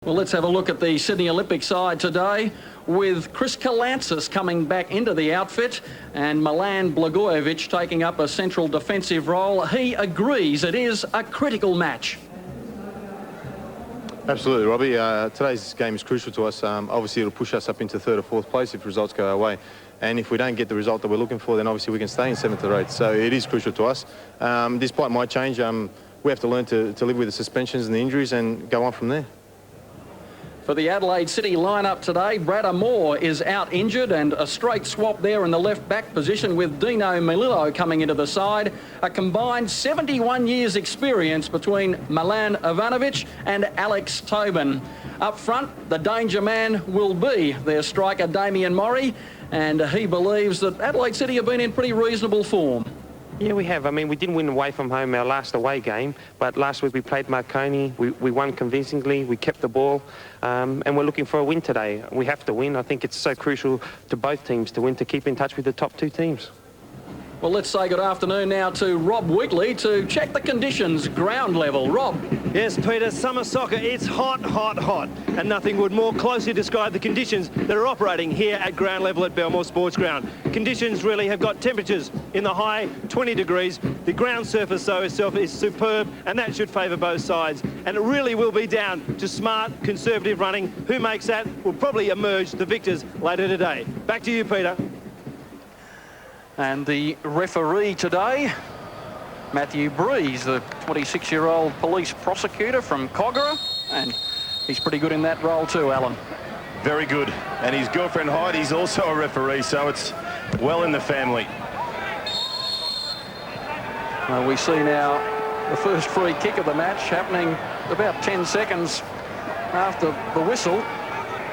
Well, let's have a look at the Sydney Olympic side today with Chris Kalantzis coming back into the outfit and Milan Blagojevic taking up a central defensive role. He agrees it is a critical match. Absolutely, Robbie. Today's game is crucial to us. Obviously, it'll push us up into third or fourth place if results go our way. And if we don't get the result that we're looking for, then obviously we can stay in 7th or 8th. So it is crucial to us. This point might change. We have to learn to live with the suspensions and the injuries and go on from there. For the Adelaide City lineup today, Brennan Moore is out injured and a straight swap there in the left back position with Dino Melillo coming into the side. A combined 71 years experience between Milan Ivanovic and Alex Tome. Up front, the danger man will be their striker Damian Murray, and he believes that Adelaide City have been in pretty reasonable form. Yeah, we have. I mean, we didn't win away from home our last away game, but last week we played Marconi. We won convincingly. We kept the ball, and we're looking for a win today. We have to win. I think it's so crucial to both teams to win, to keep in touch with the top two teams. Well, let's say good afternoon now to Rob Wheatley to check the conditions ground level. Rob. Yes, Peter, summer soccer, it's hot, hot, hot. And nothing would more closely describe the conditions that are operating here at ground level at Belmore Sports Ground. Conditions really have got temperatures in the high 20 degrees. The ground surface, though, itself is superb, and that should favour both sides. And it really will be down to smart, conservative running. Who makes that will probably emerge the victors later today. Back to you, Peter. And the referee today, Matthew Breeze, the 26-year-old police prosecutor from Kogarah, and he's pretty good in that role too, Alan. Very good. And his girlfriend Heidi's also a referee, so it's well in the family. Well, we see now the first free kick of the match happening about 10 seconds after the whistle.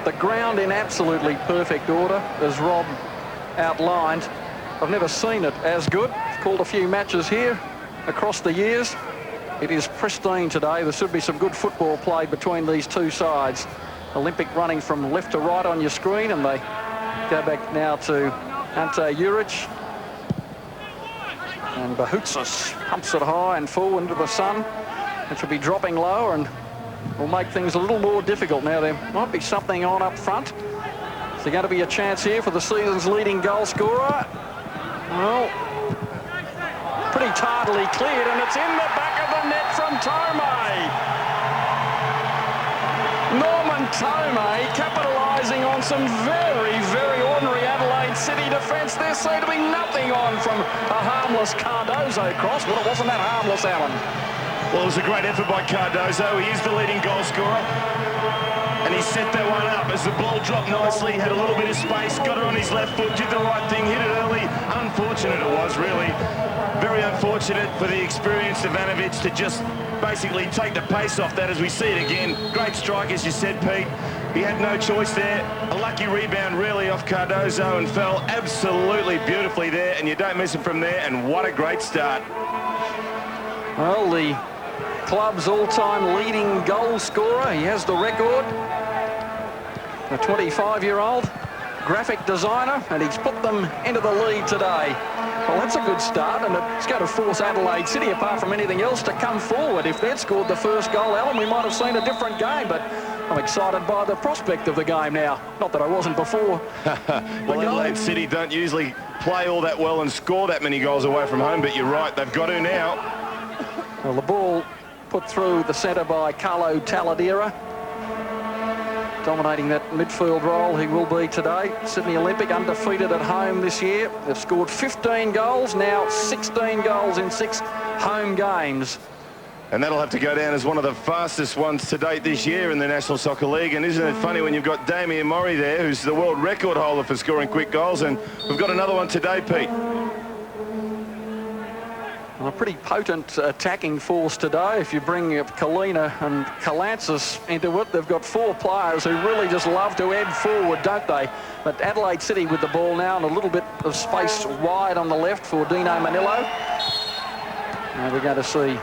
The ground in absolutely perfect order, as Rob outlined. I've never seen it as good. I've called a few matches here across the years. It is pristine today. There should be some good football played between these two sides. Olympic running from left to right on your screen, and they go back now to Ante Juric. And Bouhoutsos pumps it high and full into the sun. It should be dropping lower and will make things a little more difficult. Now there might be something on up front. Is there going to be a chance here for the season's leading goal scorer? Well, pretty tardily cleared, and it's in the back of the net from Tome. Norman Tome capitalising on some very, very ordinary Adelaide City defence. There seemed to be nothing on from a harmless Cardozo cross. Well, it wasn't that harmless, Alan. Well, it was a great effort by Cardozo. He is the leading goal scorer. And he set that one up as the ball dropped nicely, had a little bit of space, got it on his left foot, did the right thing, hit it early. Unfortunate it was, really. Very unfortunate for the experienced Ivanovic to just basically take the pace off that as we see it again. Great strike, as you said, Pete. He had no choice there. A lucky rebound, really, off Cardozo and fell absolutely beautifully there, and you don't miss him from there, and what a great start. Well, the club's all-time leading goal scorer. He has the record. The 25-year-old graphic designer, and he's put them into the lead today. Well, that's a good start, and it's going to force Adelaide City, apart from anything else, to come forward. If they'd scored the first goal, Alan, we might have seen a different game, but I'm excited by the prospect of the game now. Not that I wasn't before. Well, Adelaide City don't usually play all that well and score that many goals away from home, but you're right, they've got to now. Well, the ball put through the centre by Carlo Taladera. Dominating that midfield role he will be today. Sydney Olympic undefeated at home this year. They've scored 15 goals, now 16 goals in 6 home games. And that'll have to go down as one of the fastest ones to date this year in the National Soccer League. And isn't it funny when you've got Damian Murray there, who's the world record holder for scoring quick goals, and we've got another one today, Pete. A pretty potent attacking force today. If you bring Čulina and Kalantzis into it, they've got 4 players who really just love to ebb forward, don't they? But Adelaide City with the ball now and a little bit of space wide on the left for Dino Melillo. Now we're going to see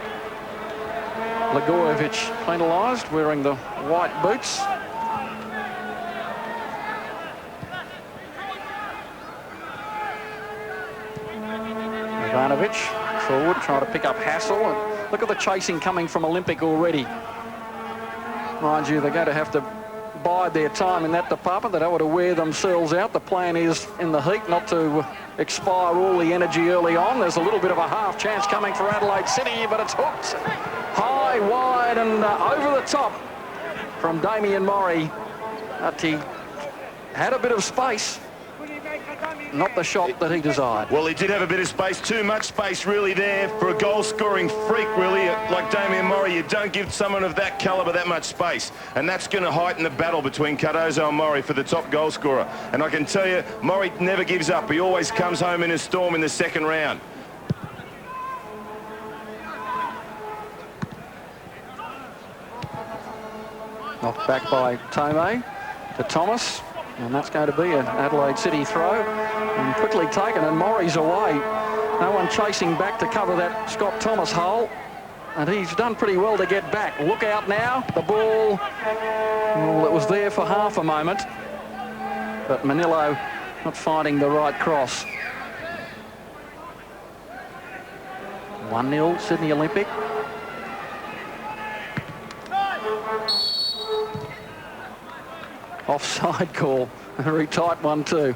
Blagojevic penalised, wearing the white boots. Ivanovic forward, trying to pick up Hassell. And look at the chasing coming from Olympic already. Mind you, they're going to have to bide their time in that department. They don't want to wear themselves out. The plan is in the heat not to expire all the energy early on. There's a little bit of a half chance coming for Adelaide City, but it's hooked high, wide and over the top from Damien Murray. But he had a bit of space. Not the shot that he desired. Well, he did have a bit of space, too much space really there for a goal-scoring freak, really, like Damien Murray. You don't give someone of that calibre that much space, and that's going to heighten the battle between Cardozo and Murray for the top goal scorer. And I can tell you, Murray never gives up. He always comes home in a storm in the second round. Knocked back by Tome to Thomas. And that's going to be an Adelaide City throw. And quickly taken, and Murray's away. No one chasing back to cover that Scott Thomas hole. And he's done pretty well to get back. Look out now. The ball, well, it was there for half a moment. But Manillo not finding the right cross. 1-0 Sydney Olympic. Offside call, a very tight one too.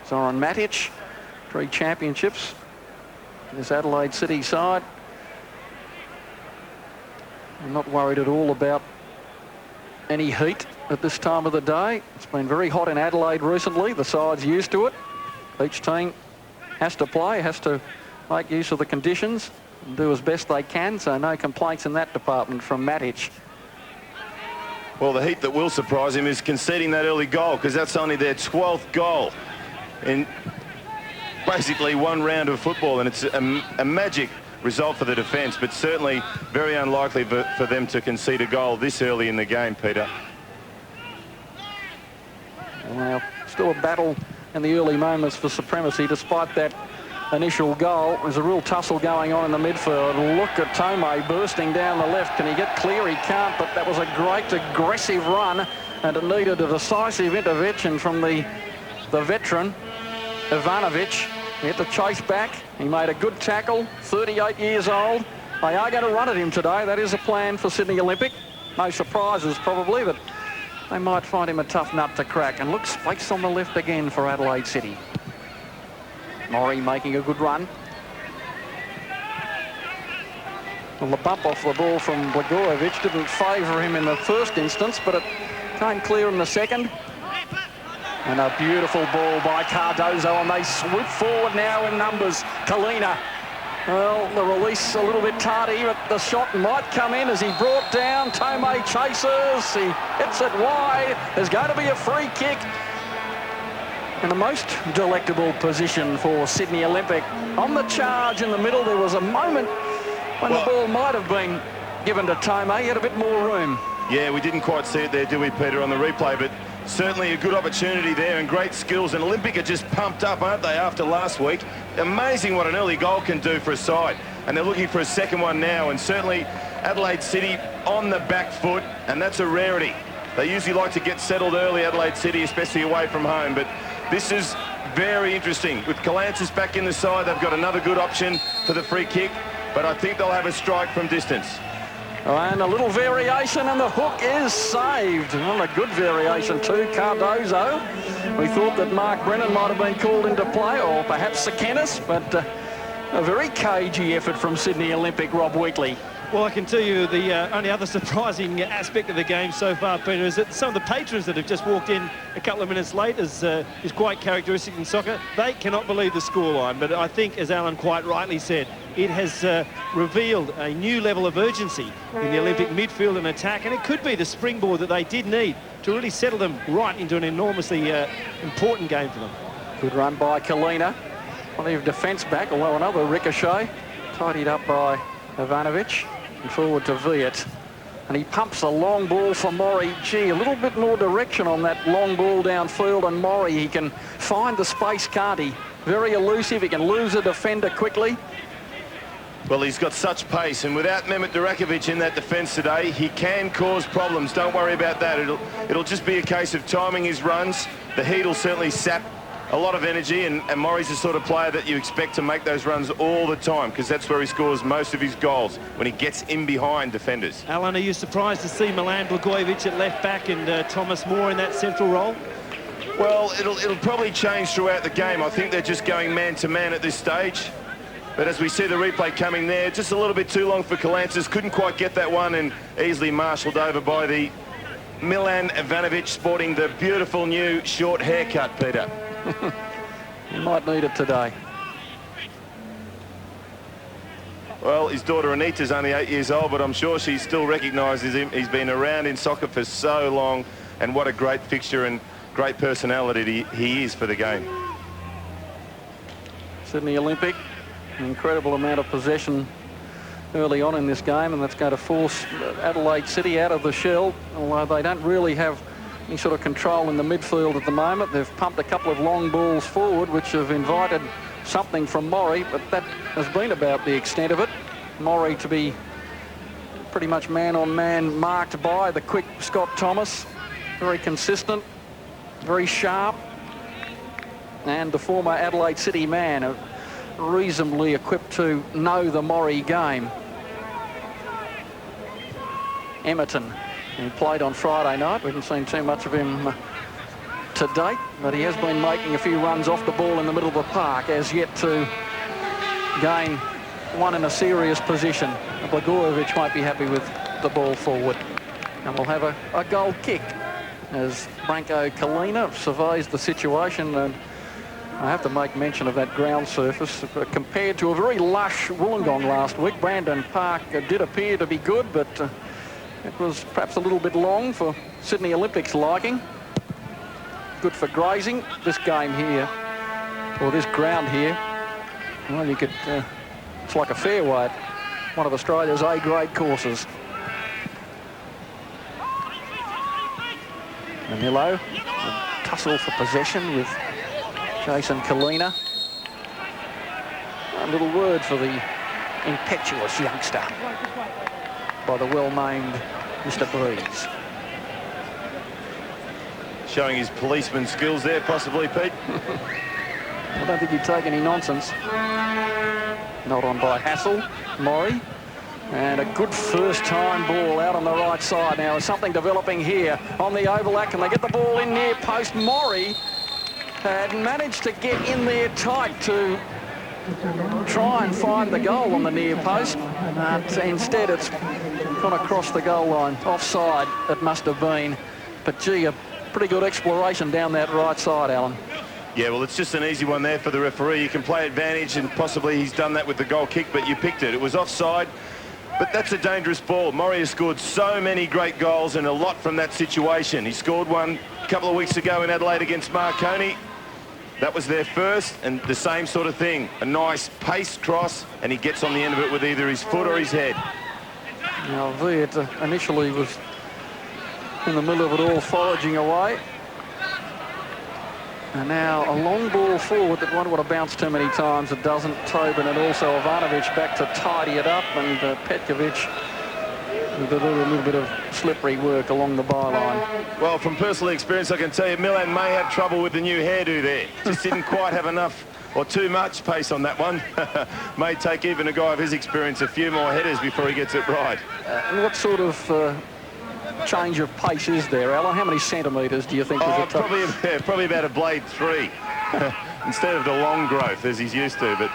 Zoran Matic, 3 championships. This Adelaide City side. I'm not worried at all about any heat at this time of the day. It's been very hot in Adelaide recently. The side's used to it. Each team has to play, has to make use of the conditions and do as best they can, so no complaints in that department from Matic. Well, the heat that will surprise him is conceding that early goal, because that's only their 12th goal in basically one round of football, and it's a magic result for the defence, but certainly very unlikely for them to concede a goal this early in the game, Peter. Well, still a battle in the early moments for supremacy, despite that initial goal. There's a real tussle going on in the midfield. Look at Tome bursting down the left. Can he get clear? He can't, but that was a great aggressive run, and it needed a decisive intervention from the veteran, Ivanovic. He had to chase back. He made a good tackle, 38 years old. They are going to run at him today. That is a plan for Sydney Olympic. No surprises probably, but they might find him a tough nut to crack. And look, space on the left again for Adelaide City. Murray making a good run. Well, the bump off the ball from Blagojevic didn't favour him in the first instance, but it came clear in the second. And a beautiful ball by Cardozo, and they swoop forward now in numbers. Čulina. Well, the release a little bit tardy, but the shot might come in as he brought down. Tome chases. He hits it wide. There's going to be a free kick. In the most delectable position for Sydney Olympic. On the charge in the middle, there was a moment when the ball might have been given to Tome. He had a bit more room. Yeah, we didn't quite see it there, did we, Peter, on the replay, but certainly a good opportunity there and great skills. And Olympic are just pumped up, aren't they, after last week? Amazing what an early goal can do for a side. And they're looking for a second one now. And certainly Adelaide City on the back foot, and that's a rarity. They usually like to get settled early, Adelaide City, especially away from home. But this is very interesting. With Kalantzis back in the side, they've got another good option for the free kick, but I think they'll have a strike from distance. And a little variation, and the hook is saved. And a good variation too, Cardozo. We thought that Mark Brennan might have been called into play, or perhaps Tsekenis, but a very cagey effort from Sydney Olympic, Rob Wheatley. Well, I can tell you the only other surprising aspect of the game so far, Peter, is that some of the patrons that have just walked in a couple of minutes late is quite characteristic in soccer. They cannot believe the scoreline, but I think, as Alan quite rightly said, it has revealed a new level of urgency in the Olympic midfield and attack, and it could be the springboard that they did need to really settle them right into an enormously important game for them. Good run by Čulina. Plenty of defence back, although another ricochet. Tidied up by Ivanovic. And forward to Viet. And he pumps a long ball for Murray. Gee, a little bit more direction on that long ball downfield, and Murray, he can find the space, can't he? Very elusive. He can lose a defender quickly. Well, he's got such pace, and without Mehmet Durakovic in that defence today, he can cause problems. Don't worry about that. It'll just be a case of timing his runs. The heat will certainly sap a lot of energy, and Murray's the sort of player that you expect to make those runs all the time, because that's where he scores most of his goals, when he gets in behind defenders. Alan, are you surprised to see Milan Blagojevic at left back and Thomas Moore in that central role? Well, it'll probably change throughout the game. I think they're just going man-to-man at this stage. But as we see the replay coming there, just a little bit too long for Kalantzis. Couldn't quite get that one, and easily marshalled over by the Milan Ivanovic, sporting the beautiful new short haircut, Peter. You might need it today. Well, his daughter Anita's only 8 years old, but I'm sure she still recognises him. He's been around in soccer for so long, and what a great fixture and great personality he is for the game. Sydney Olympic, an incredible amount of possession early on in this game, and that's going to force Adelaide City out of the shell, although they don't really have any sort of control in the midfield at the moment. They've pumped a couple of long balls forward, which have invited something from Murray, but that has been about the extent of it. Murray to be pretty much man-on-man marked by the quick Scott Thomas. Very consistent, very sharp, and the former Adelaide City man, reasonably equipped to know the Murray game. Emerton, he played on Friday night. We haven't seen too much of him to date, but he has been making a few runs off the ball in the middle of the park, as yet to gain one in a serious position. Blagojevic might be happy with the ball forward, and we'll have a goal kick as Branko Čulina surveys the situation. And I have to make mention of that ground surface. Compared to a very lush Wollongong last week, Brandon Park did appear to be good, but it was perhaps a little bit long for Sydney Olympics' liking. Good for grazing. This game here, or this ground here, well, you could, it's like a fairway at one of Australia's A-grade courses. Manillo, a tussle for possession with Jason Čulina. A little word for the impetuous youngster by the well-named Mr. Breeze. Showing his policeman skills there, possibly, Pete. I don't think he'd take any nonsense. Not on by Hassell, Murray. And a good first-time ball out on the right side. Now, there's something developing here on the overlap. Can they get the ball in near post? Murray had managed to get in there tight to try and find the goal on the near post. But instead, it's gone across the goal line. Offside, it must have been. But, gee, a pretty good exploration down that right side, Alan. Yeah, well, it's just an easy one there for the referee. You can play advantage, and possibly he's done that with the goal kick, but you picked it. It was offside, but that's a dangerous ball. Murray has scored so many great goals and a lot from that situation. He scored one a couple of weeks ago in Adelaide against Marconi. That was their first, and the same sort of thing. A nice pace cross, and he gets on the end of it with either his foot or his head. Now, Viet initially was in the middle of it all, foraging away. And now a long ball forward that won't want to bounce too many times. It doesn't. Tobin and also Ivanovic back to tidy it up, and Petkovic with a little bit of slippery work along the byline. Well, from personal experience, I can tell you Milan may have trouble with the new hairdo there. Just didn't quite have enough or too much pace on that one. May take even a guy of his experience a few more headers before he gets it right. And what sort of change of pace is there, Alan? How many centimetres do you think is a tough? Probably about a blade 3 instead of the long growth as he's used to. But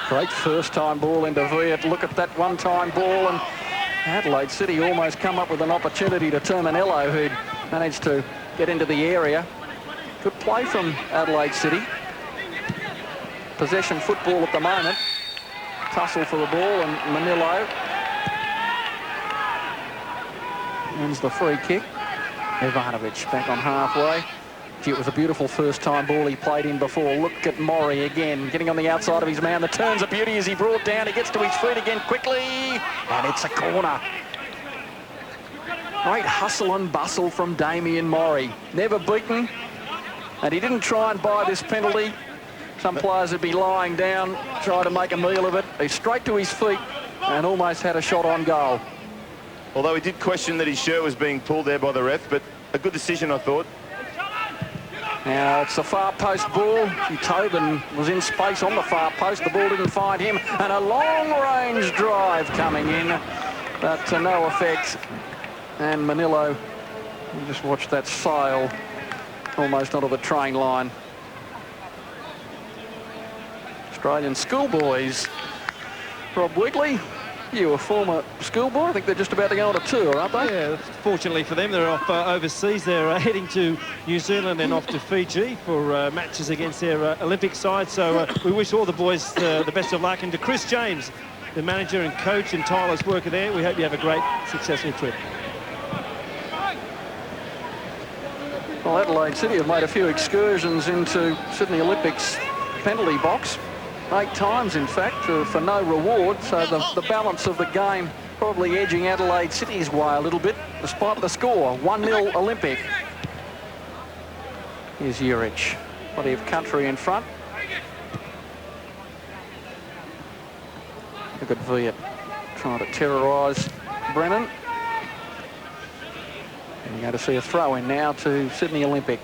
great first-time ball into Viet. Look at that one-time ball, and Adelaide City almost come up with an opportunity to Terminello, who'd managed to get into the area. Good play from Adelaide City. Possession football at the moment. Tussle for the ball, and Manillo wins the free kick. Ivanovic back on halfway. Gee, it was a beautiful first-time ball he played in before. Look at Murray again, getting on the outside of his man. The turn's a beauty as he brought down. He gets to his feet again quickly, and it's a corner. Great hustle and bustle from Damien Murray. Never beaten, and he didn't try and buy this penalty. Some players would be lying down, try to make a meal of it. He's straight to his feet and almost had a shot on goal. although he did question that his shirt was being pulled there by the ref, but a good decision, I thought. Now it's the far post ball. Tobin was in space on the far post. The ball didn't find him. And a long-range drive coming in, but to no effect. And Manillo, you just watched that sail almost onto the train line. Australian schoolboys. Rob Wheatley, you a former schoolboy. I think they're just about to go on a tour, aren't they? Yeah, fortunately for them, they're off overseas. They're heading to New Zealand and off to Fiji for matches against their Olympic side. So we wish all the boys the best of luck. And to Chris James, the manager and coach and tireless worker there, we hope you have a great, successful trip. Well, Adelaide City have made a few excursions into Sydney Olympics penalty box. 8 times, in fact, for no reward. So the balance of the game probably edging Adelaide City's way a little bit, despite the score. 1-0 Olympic. Here's Juric. Body of country in front. Look at Viet trying to terrorise Brennan. And you're going to see a throw-in now to Sydney Olympic.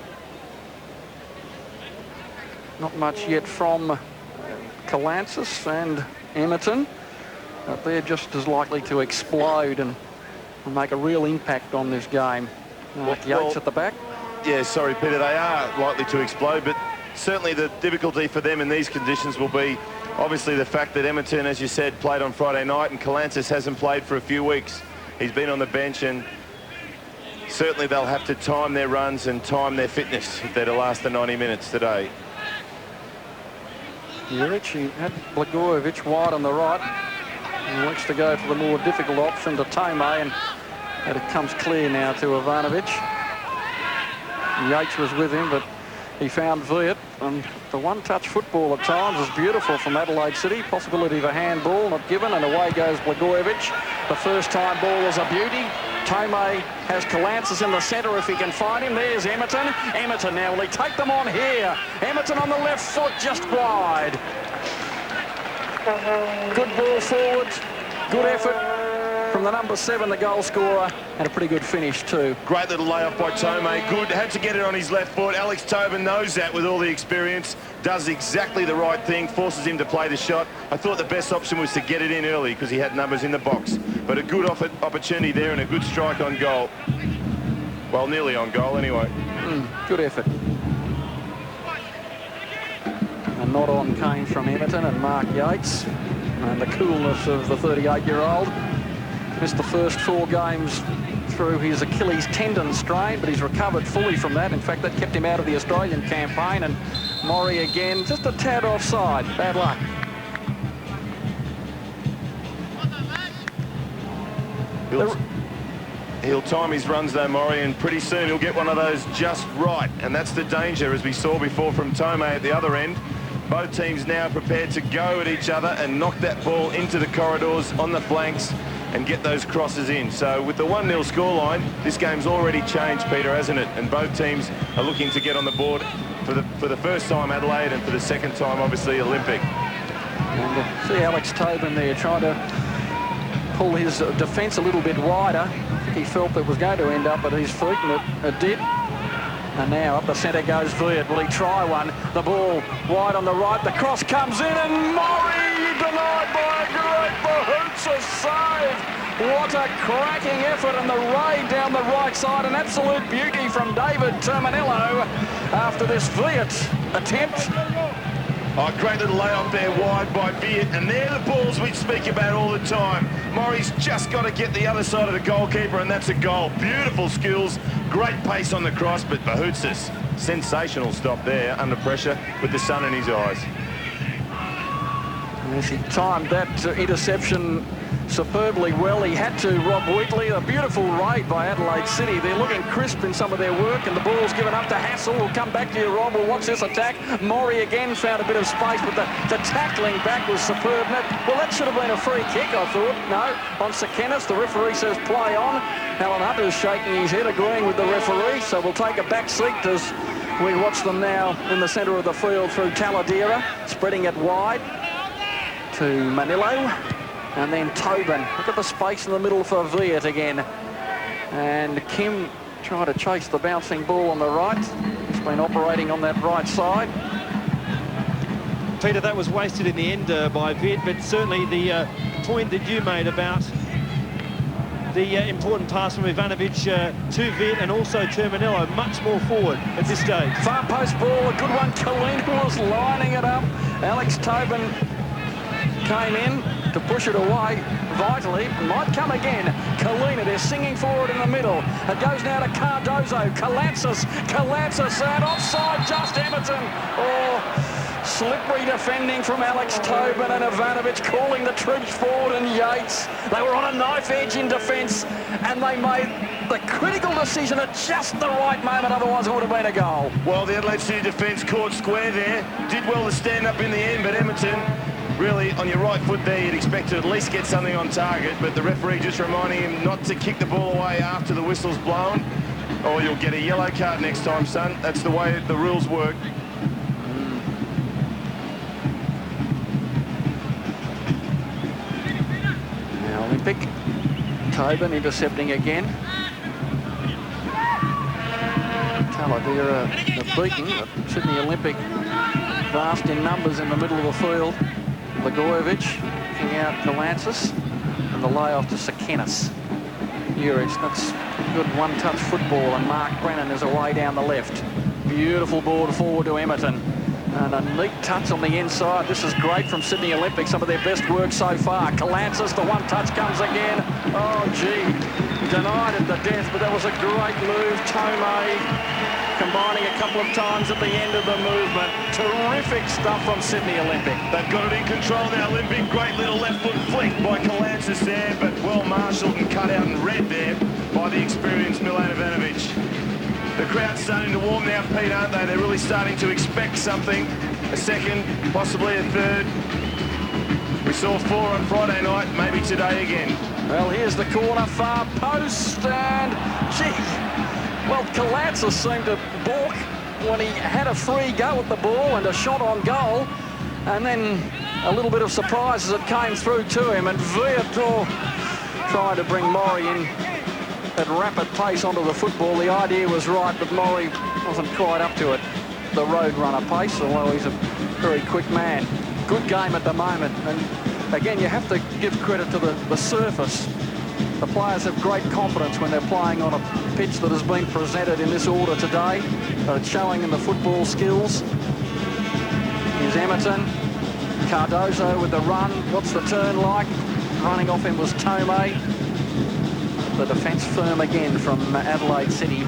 Not much yet from Kalantzis and Emerton, but they're just as likely to explode and make a real impact on this game. Yates at the back. Yeah, sorry, Peter, they are likely to explode, but certainly the difficulty for them in these conditions will be obviously the fact that Emerton, as you said, played on Friday night and Kalantzis hasn't played for a few weeks. He's been on the bench, and certainly they'll have to time their runs and time their fitness if they're to last the 90 minutes today. Juric, he had Blagojevic wide on the right. He wants to go for the more difficult option to Tome, and it comes clear now to Ivanovic. Yates was with him, but he found Viet, and the one-touch football at times is beautiful from Adelaide City. Possibility of a handball, not given, and away goes Blagojevic. The first-time ball is a beauty. Tome has Kalantzis in the centre if he can find him. There's Emerton. Emerton now, will he take them on here? Emerton on the left foot, just wide. Good ball forward, good effort from the number 7, the goal scorer, and a pretty good finish too. Great little layoff by Tome, good, had to get it on his left foot. Alex Tobin knows that with all the experience, does exactly the right thing, forces him to play the shot. I thought the best option was to get it in early because he had numbers in the box, but a good opportunity there and a good strike on goal. Well, nearly on goal anyway. Good effort. A nod on came from Emerton and Mark Yates, and the coolness of the 38-year-old. Missed the first 4 games through his Achilles tendon strain, but he's recovered fully from that. In fact, that kept him out of the Australian campaign. And Murray again, just a tad offside. Bad luck. He'll time his runs though, Murray, and pretty soon he'll get one of those just right. And that's the danger, as we saw before from Tome at the other end. Both teams now prepared to go at each other and knock that ball into the corridors on the flanks and get those crosses in. So with the 1-0 scoreline, this game's already changed, Peter, hasn't it? And both teams are looking to get on the board for the first time Adelaide, and for the second time, obviously, Olympic. And see Alex Tobin there trying to pull his defence a little bit wider. I think he felt that was going to end up at his feet, and it did. And now up the centre goes Viet. Will he try one? The ball wide on the right. The cross comes in, and Murray denied by a great Bouhoutsos save. What a cracking effort, and the raid down the right side. An absolute beauty from David Terminillo after this Viet attempt. Oh, great little layoff there wide by Viet, and they're the balls we speak about all the time. Murray's just got to get the other side of the goalkeeper, and that's a goal. Beautiful skills, great pace on the cross, but Bouhoutsos, sensational stop there under pressure with the sun in his eyes. Yes, he timed that interception superbly well. He had to, Rob Wheatley. A beautiful raid by Adelaide City. They're looking crisp in some of their work, and the ball's given up to Hassell. We'll come back to you, Rob. We'll watch this attack. Murray again found a bit of space, but the tackling back was superb. Well, that should have been a free kick, I thought. No, on Tsekenis. The referee says play on. Alan Hunter's shaking his head, agreeing with the referee, so we'll take a back seat as we watch them now in the centre of the field through Taladera, spreading it wide to Manillo. And then Tobin. Look at the space in the middle for Viet again. And Kim trying to chase the bouncing ball on the right. He's been operating on that right side. Peter, that was wasted in the end by Vid, but certainly the point that you made about the important pass from Ivanovic to Vid and also Terminello, much more forward at this stage. Far post ball, a good one. Čulina was lining it up. Alex Tobin came in to push it away vitally. Might come again. Čulina, they're singing forward in the middle. It goes now to Cardozo. Kalantzis out offside, just Emerton. Oh, slippery defending from Alex Tobin and Ivanovic calling the troops forward, and Yates. They were on a knife edge in defence and they made the critical decision at just the right moment, otherwise it would have been a goal. Well, the Adelaide City defence caught square there. Did well to stand up in the end, but Emerton, really, on your right foot there, you'd expect to at least get something on target, but the referee just reminding him not to kick the ball away after the whistle's blown, or you'll get a yellow card next time, son. That's the way the rules work. Now Olympic. Tobin intercepting again. Taladera beaten, but Sydney Olympic vast in numbers in the middle of the field. Blagojevic kicking out Kalantzis, and the layoff to Tsekenis. Juric, that's good one-touch football, and Mark Brennan is away down the left. Beautiful ball forward to Emerton, and a neat touch on the inside. This is great from Sydney Olympic, some of their best work so far. Kalantzis, the one-touch comes again. Oh, gee, denied it to death, but that was a great move. Tome combining a couple of times at the end of the movement. Terrific stuff from Sydney Olympic. They've got it in control now, Olympic. Great little left foot flick by Kalantzis there, but well marshalled and cut out in red there by the experienced Milan Ivanovic. The crowd's starting to warm now, Pete, aren't they? They're really starting to expect something. A second, possibly a third. We saw 4 on Friday night, maybe today again. Well, here's the corner, far post, and gee. Well, Kalantzis seemed to balk when he had a free go at the ball and a shot on goal, and then a little bit of surprise as it came through to him, and Bouhoutsos tried to bring Mori in at rapid pace onto the football. The idea was right, but Mori wasn't quite up to it. The road runner pace, although he's a very quick man. Good game at the moment, and again, you have to give credit to the surface. The players have great confidence when they're playing on a pitch that has been presented in this order today. It's showing in the football skills. Here's Emerton. Cardozo with the run. What's the turn like? Running off him was Tome. The defence firm again from Adelaide City.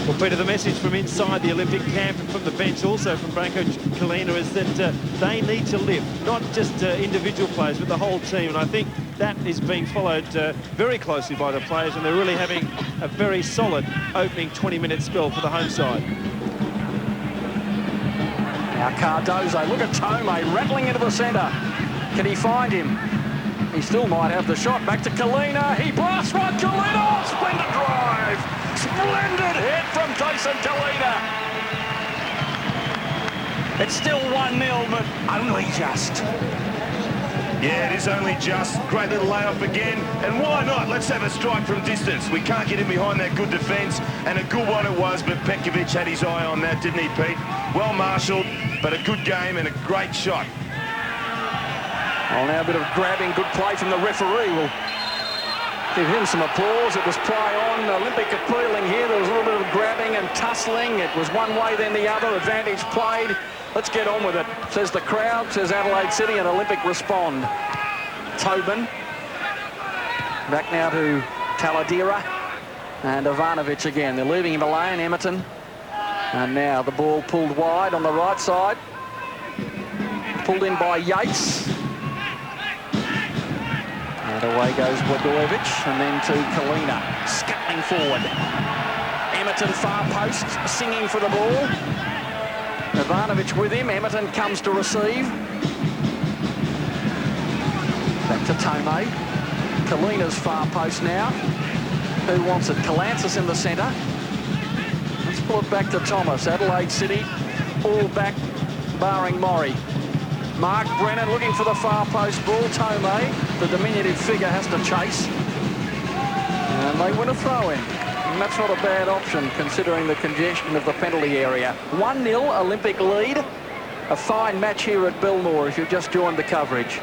Well, Peter, the message from inside the Olympic camp and from the bench, also from Branko Čulina, is that they need to lift, not just individual players, but the whole team. And I think that is being followed very closely by the players, and they're really having a very solid opening 20-minute spell for the home side. Now Cardozo, look at Tome rattling into the centre. Can he find him? He still might have the shot. Back to Čulina. He blasts one. Čulina, splendid drive. Splendid hit from Čulina. It's still 1-0, but only just. Yeah, it is only just. Great little layoff again. And why not? Let's have a strike from distance. We can't get in behind that good defence, and a good one it was, but Petkovic had his eye on that, didn't he, Pete? Well marshalled, but a good game and a great shot. Well, now a bit of grabbing, good play from the referee. We'll give him some applause. It was play on. Olympic appealing here. There was a little bit of grabbing and tussling. It was one way then the other. Advantage played. Let's get on with it, says the crowd, says Adelaide City, and Olympic respond. Tobin. Back now to Taladera and Ivanovic again. They're leaving him alone, Emerton. And now the ball pulled wide on the right side. Pulled in by Yates. And away goes Blagojevic, and then to Čulina, scuttling forward. Emerton far post, singing for the ball. Ivanovic with him. Emerton comes to receive. Back to Tome. Čulina's far post now. Who wants it? Kalantzis in the centre. Let's pull it back to Thomas. Adelaide City, all back, barring Mori. Mark Brennan looking for the far post ball. Tome, the diminutive figure, has to chase. And they win a throw-in. And that's not a bad option, considering the congestion of the penalty area. 1-0 Olympic lead. A fine match here at Belmore if you've just joined the coverage.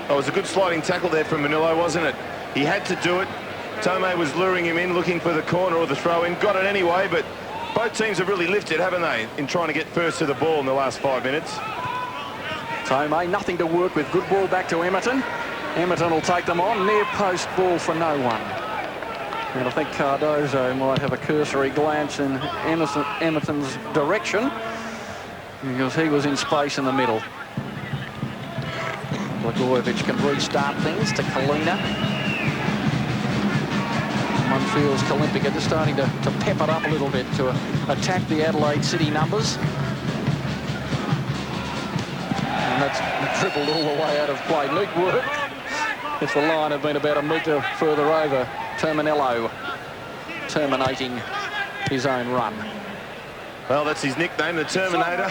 Oh, it was a good sliding tackle there from Manillo, wasn't it? He had to do it. Tome was luring him in, looking for the corner or the throw-in. Got it anyway, but both teams have really lifted, haven't they, in trying to get first to the ball in the last 5 minutes. Tome, nothing to work with. Good ball back to Emerton. Emerton will take them on. Near post ball for no one. And I think Cardozo might have a cursory glance in Emerton's direction because he was in space in the middle. Blagojevic can restart things to Čulina. One feels Olympic are just starting to pep it up a little bit to attack the Adelaide City numbers. And that's dribbled all the way out of play. Neat work. If the line had been about a metre further over, Terminello terminating his own run. Well, that's his nickname, the Terminator.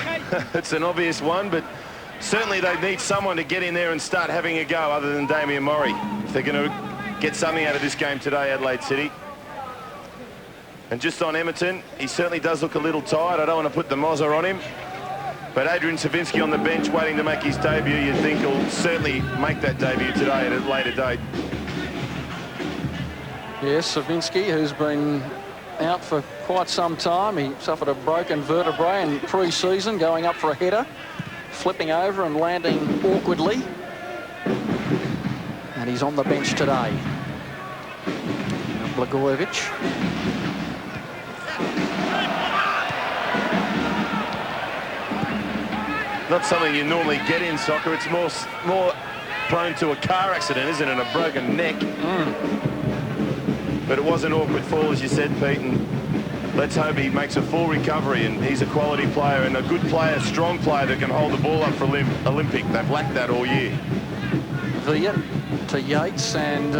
It's an obvious one, but certainly they need someone to get in there and start having a go other than Damien Murray if they're going to get something out of this game today, Adelaide City. And just on Emerton, he certainly does look a little tired. I don't want to put the Mozza on him. But Adrian Cervinski on the bench waiting to make his debut, you think he'll certainly make that debut today at a later date. Yes, Cervinski, who's been out for quite some time. He suffered a broken vertebrae in pre-season, going up for a header, flipping over and landing awkwardly. And he's on the bench today. Blagojevic. Not something you normally get in soccer. It's more prone to a car accident, isn't it? A broken neck. But it was an awkward fall, as you said, Pete, and let's hope he makes a full recovery, and he's a quality player and a good player, strong player that can hold the ball up for Olympic. They've lacked that all year. Villa to Yates, and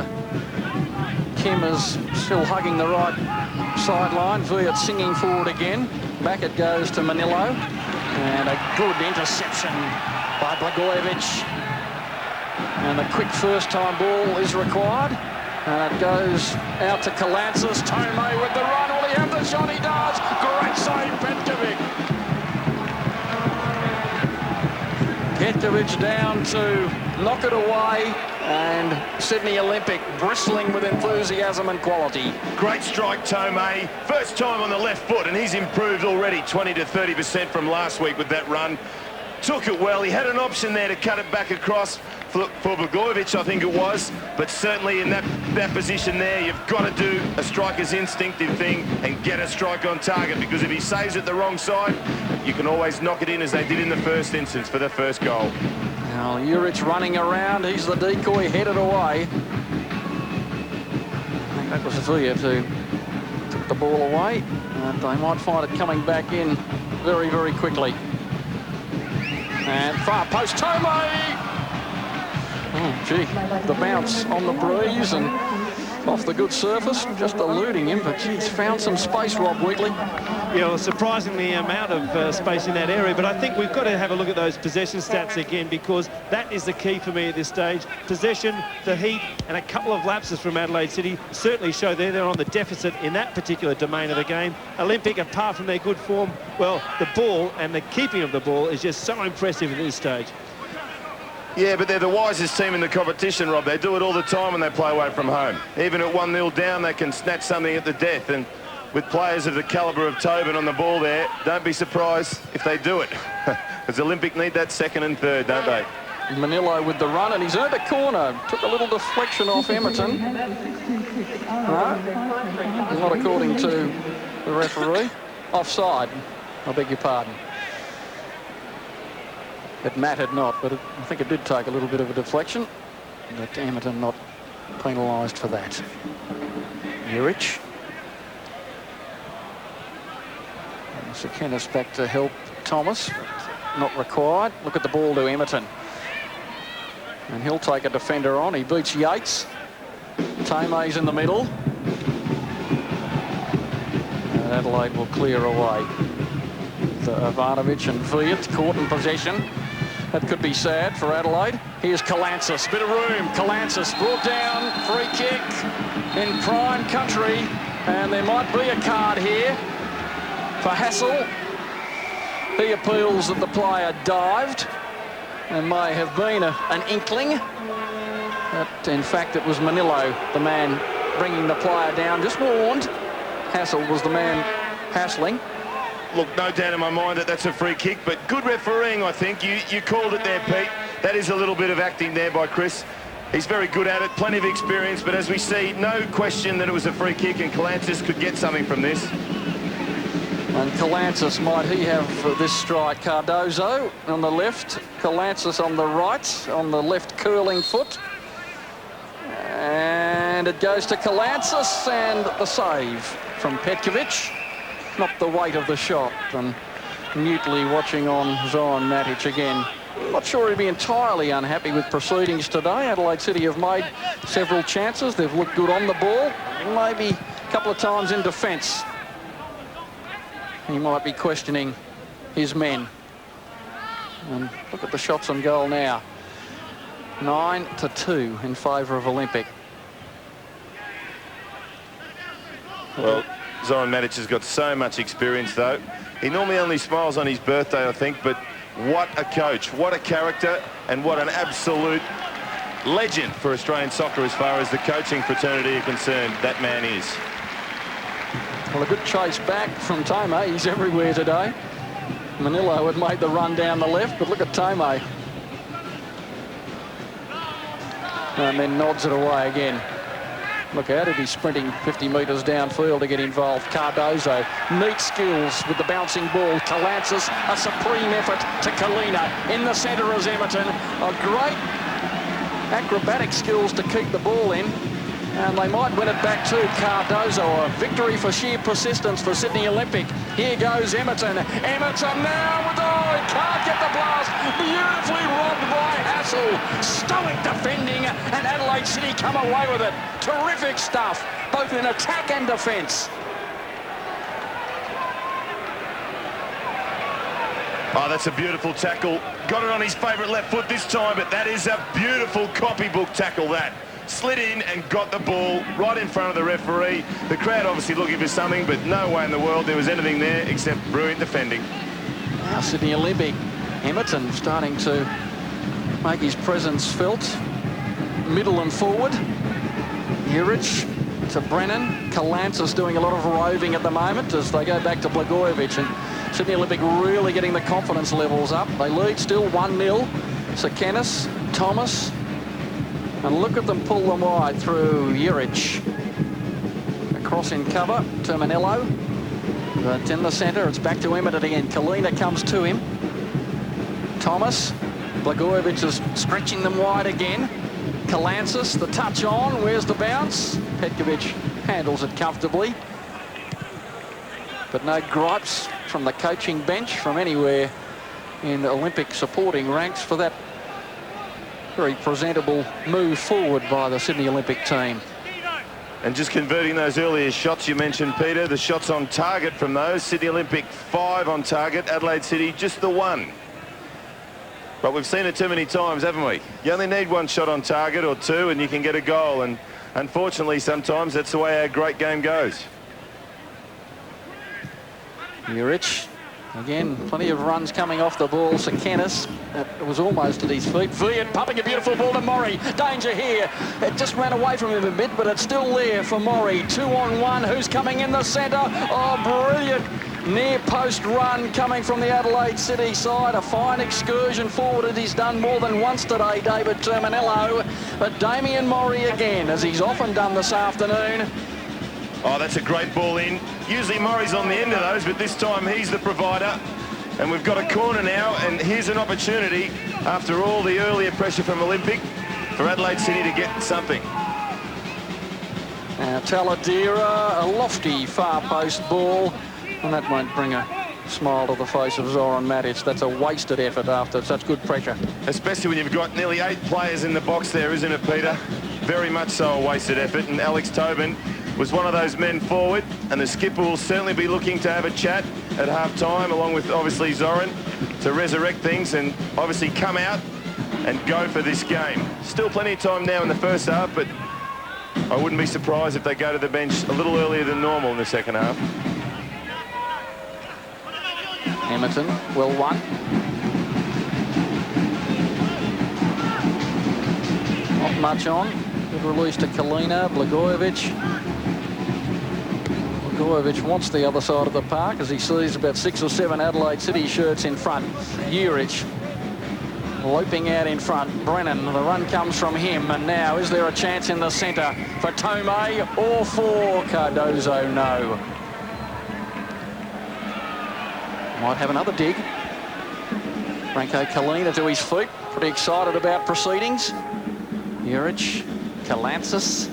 Kim is still hugging the right sideline. Villa singing forward again. Back it goes to Manillo. And a good interception by Blagojevic. And a quick first-time ball is required. And it goes out to Kalantzis. Tome with the run. Will he have the shot? He does. Great save, Petkovic. Petkovic down to knock it away. And Sydney Olympic bristling with enthusiasm and quality. Great strike, Tome. First time on the left foot, and he's improved already 20 to 30% from last week with that run. Took it well. He had an option there to cut it back across for Blagojevic, I think it was. But certainly in that position there, you've got to do a striker's instinctive thing and get a strike on target, because if he saves it the wrong side, you can always knock it in, as they did in the first instance for the first goal. Now Juric running around. He's the decoy, headed away. I think that was Villa who took the ball away. And they might find it coming back in very, very quickly. And far post, Tome! Oh, gee, the bounce on the breeze and off the good surface, just eluding him, but he's found some space, Rob Wheatley. Yeah, well, surprisingly amount of space in that area, but I think we've got to have a look at those possession stats again, because that is the key for me at this stage. Possession, the heat, and a couple of lapses from Adelaide City certainly show they're on the deficit in that particular domain of the game. Olympic, apart from their good form, well, the ball and the keeping of the ball is just so impressive at this stage. Yeah, but they're the wisest team in the competition, Rob. They do it all the time when they play away from home. Even at 1-0 down, they can snatch something at the death. And with players of the calibre of Tobin on the ball there, don't be surprised if they do it. Because Olympic need that second and third, don't they? Manillo with the run, and he's earned a corner. Took a little deflection off Emerton. No, not according to the referee. Offside, I beg your pardon. It mattered not, but I think it did take a little bit of a deflection. But Emerton not penalised for that. Juric. Tsekenis back to help Thomas. Not required. Look at the ball to Emerton. And he'll take a defender on. He beats Yates. Tome's in the middle. And Adelaide will clear away. Ivanovic and Villa caught in possession. That could be sad for Adelaide. Here's Kalantzis, bit of room. Kalantzis brought down, free kick in prime country, and there might be a card here for Hassell. He appeals that the player dived. There may have been an inkling, but in fact it was Manillo, the man bringing the player down, just warned. Hassell was the man hassling. Look, no doubt in my mind that that's a free kick, but good refereeing, I think. You called it there, Pete. That is a little bit of acting there by Chris. He's very good at it, plenty of experience, but as we see, no question that it was a free kick, and Kalantzis could get something from this. And Kalantzis, might he have this strike? Cardozo on the left, Kalantzis on the right, on the left curling foot. And it goes to Kalantzis, and the save from Petkovic. Not the weight of the shot, and mutely watching on Zoran Matic again. Not sure he'd be entirely unhappy with proceedings today. Adelaide City have made several chances. They've looked good on the ball, maybe a couple of times in defence. He might be questioning his men. And look at the shots on goal now. 9-2 in favour of Olympic. Well, Zoran Matic has got so much experience, though. He normally only smiles on his birthday, I think, but what a coach, what a character, and what an absolute legend for Australian soccer as far as the coaching fraternity are concerned. That man is. Well, a good chase back from Tome. He's everywhere today. Manillo had made the run down the left, but look at Tome. And then nods it away again. Look out, he'd be sprinting 50 metres downfield to get involved. Cardozo, neat skills with the bouncing ball. Kalantzis, a supreme effort to Čulina. In the centre is Emerton. A great acrobatic skills to keep the ball in. And they might win it back to Cardozo. A victory for sheer persistence for Sydney Olympic. Here goes Emerton. Emerton now with he can't get the blast. Beautifully robbed by Hassell. Stoic defending, and Adelaide City come away with it. Terrific stuff, both in attack and defence. Oh, that's a beautiful tackle. Got it on his favourite left foot this time, but that is a beautiful copybook tackle, that. Slid in and got the ball right in front of the referee. The crowd obviously looking for something, but no way in the world there was anything there except brilliant defending. Now Sydney Olympic, Emerton starting to make his presence felt. Middle and forward. Juric to Brennan. Kalantzis doing a lot of roving at the moment as they go back to Blagojevic, and Sydney Olympic really getting the confidence levels up. They lead still 1-0. Tsekenis, Thomas. And look at them pull them wide through Juric. Across in cover to Manillo. But in the centre, it's back to Emerton again. Čulina comes to him. Thomas. Blagojevic is stretching them wide again. Kalantzis, the touch on. Where's the bounce? Petkovic handles it comfortably. But no gripes from the coaching bench from anywhere in Olympic supporting ranks for that very presentable move forward by the Sydney Olympic team. And just converting those earlier shots you mentioned, Peter, the shots on target from those. Sydney Olympic 5 on target, Adelaide City just the 1. But we've seen it too many times, haven't we? You only need 1 shot on target or 2 and you can get a goal, and unfortunately sometimes that's the way our great game goes. Juric. Again, plenty of runs coming off the ball. Tsekenis, it was almost at his feet. Viet pumping a beautiful ball to Murray. Danger here. It just ran away from him a bit, but it's still there for Murray. 2-on-1. Who's coming in the centre? Oh, brilliant near post run coming from the Adelaide City side. A fine excursion forward as he's done more than once today, David Terminello. But Damien Murray again, as he's often done this afternoon. Oh, that's a great ball in. Usually Murray's on the end of those, but this time he's the provider. And we've got a corner now, and here's an opportunity, after all the earlier pressure from Olympic, for Adelaide City to get something. Taladera, a lofty far post ball, and that won't bring a smile to the face of Zoran Matic. That's a wasted effort after such good pressure. Especially when you've got nearly 8 players in the box there, isn't it, Peter? Very much so a wasted effort, and Alex Tobin was one of those men forward, and the skipper will certainly be looking to have a chat at half-time, along with obviously Zoran, to resurrect things and obviously come out and go for this game. Still plenty of time now in the first half, but I wouldn't be surprised if they go to the bench a little earlier than normal in the second half. Emerton, well won. Not much on. Good release to Čulina. Blagojevic. Blagojevic wants the other side of the park as he sees about 6 or 7 Adelaide City shirts in front. Juric loping out in front. Brennan, the run comes from him, and now is there a chance in the centre for Tome or for Cardozo? No. Might have another dig. Branko Čulina to his feet, pretty excited about proceedings. Juric, Kalantzis,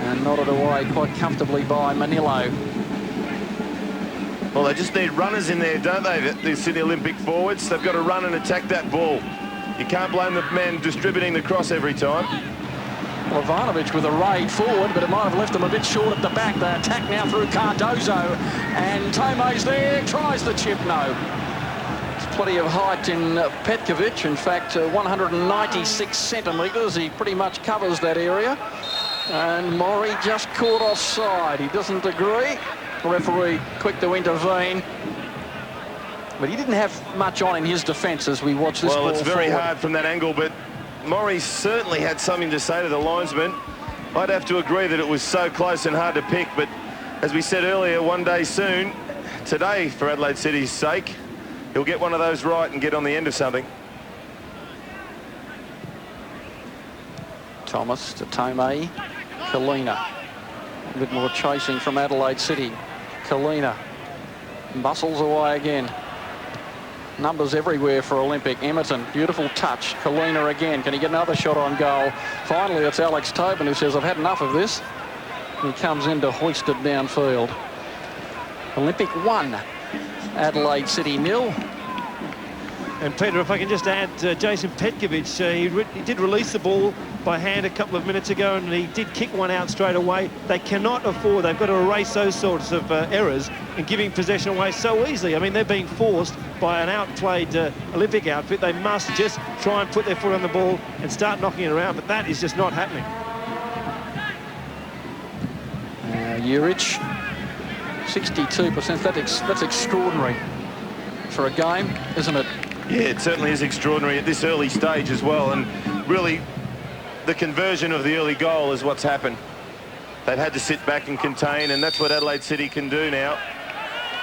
and nodded away quite comfortably by Manilo. Well, they just need runners in there, don't they, the Sydney Olympic forwards? They've got to run and attack that ball. You can't blame the man distributing the cross every time. Well, Ivanovic with a raid forward, but it might have left them a bit short at the back. They attack now through Cardozo, and Tome's there, tries the chip, no. There's plenty of height in Petkovic, in fact, 196 centimetres. He pretty much covers that area. And Maury just caught offside. He doesn't agree. The referee quick to intervene. But he didn't have much on in his defence as we watch this ball. Well, it's very forward. hard from that angle, but Maury certainly had something to say to the linesman. I'd have to agree that it was so close and hard to pick, but as we said earlier, one day soon, today, for Adelaide City's sake, he'll get one of those right and get on the end of something. Thomas to Tome, Čulina. A bit more chasing from Adelaide City. Čulina muscles away again. Numbers everywhere for Olympic. Emerton, beautiful touch. Čulina again. Can he get another shot on goal? Finally, it's Alex Tobin who says, I've had enough of this. He comes in to hoist it downfield. Olympic 1, Adelaide City 0. And Peter, if I can just add, Jason Petkovic, he did release the ball by hand a couple of minutes ago, and he did kick one out straight away. They cannot afford, they've got to erase those sorts of errors in giving possession away so easily. I mean, they're being forced by an outplayed Olympic outfit. They must just try and put their foot on the ball and start knocking it around, but that is just not happening. Juric, 62%. That's extraordinary for a game, isn't it? Yeah, it certainly is extraordinary at this early stage as well, and really the conversion of the early goal is what's happened. They've had to sit back and contain, and that's what Adelaide City can do now.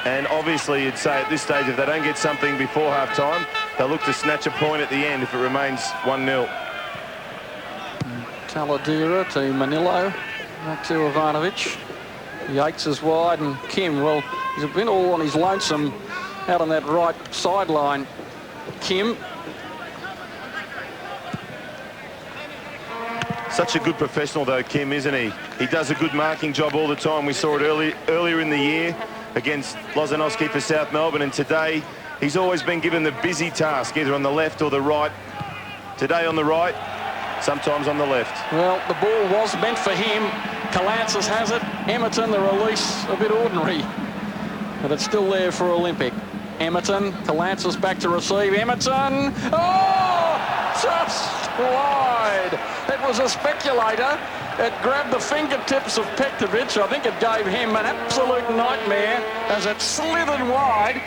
And obviously, you'd say at this stage, if they don't get something before half-time, they'll look to snatch a point at the end if it remains 1-0. Taladura to Manilo, back to Ivanovic. Yates is wide, and Kim, well, he's been all on his lonesome out on that right sideline. Kim. Such a good professional, though, Kim, isn't he? He does a good marking job all the time. We saw it earlier in the year against Lozanowski for South Melbourne, and today he's always been given the busy task, either on the left or the right. Today on the right, sometimes on the left. Well, the ball was meant for him. Kalantzis has it. Emerton, the release, a bit ordinary, but it's still there for Olympic. Emerton, Kalantzis back to receive. Emerton, oh, just wide. It was a speculator. It grabbed the fingertips of Petkovic. I think it gave him an absolute nightmare as it slithered wide.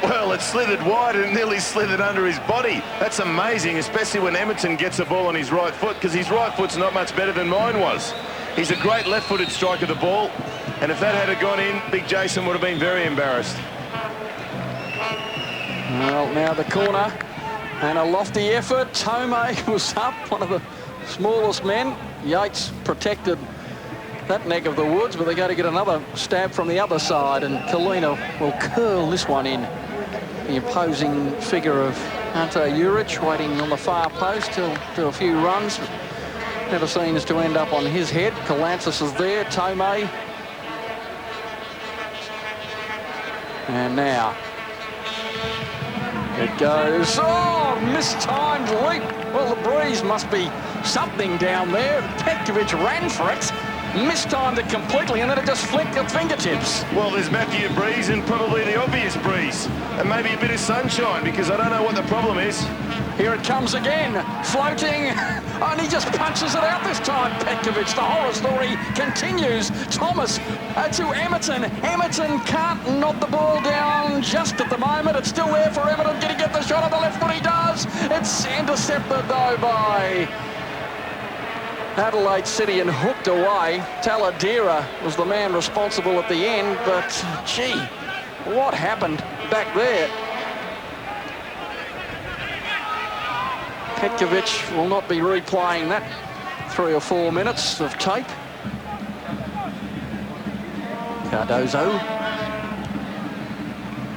Well, it slithered wide and nearly slithered under his body. That's amazing, especially when Emerton gets the ball on his right foot, because his right foot's not much better than mine was. He's a great left-footed striker of the ball, and if that had gone in, Big Jason would have been very embarrassed. Well, now the corner, and a lofty effort. Tome was up, one of the smallest men. Yates protected that neck of the woods, but they go to get another stab from the other side, and Čulina will curl this one in. The imposing figure of Ante Juric waiting on the far post to do a few runs. Never seems to end up on his head. Kalantzis is there, Tome. And now It goes, oh, mistimed leap. Well, the breeze must be something down there. Petkovic ran for it, mistimed it completely, and then it just flicked at fingertips. Well, there's Matthew Breeze and probably the obvious breeze, and maybe a bit of sunshine, because I don't know what the problem is. Here it comes again, floating, and he just punches it out this time, Petkovic. The horror story continues. Thomas to Emerton. Emerton can't knock the ball down just at the moment. It's still there for Emerton. Did he get the shot on the left foot? He does. It's intercepted, though, by Adelaide City and hooked away. Taladera was the man responsible at the end, but, gee, what happened back there? Petkovic will not be replaying that 3 or 4 minutes of tape. Cardozo.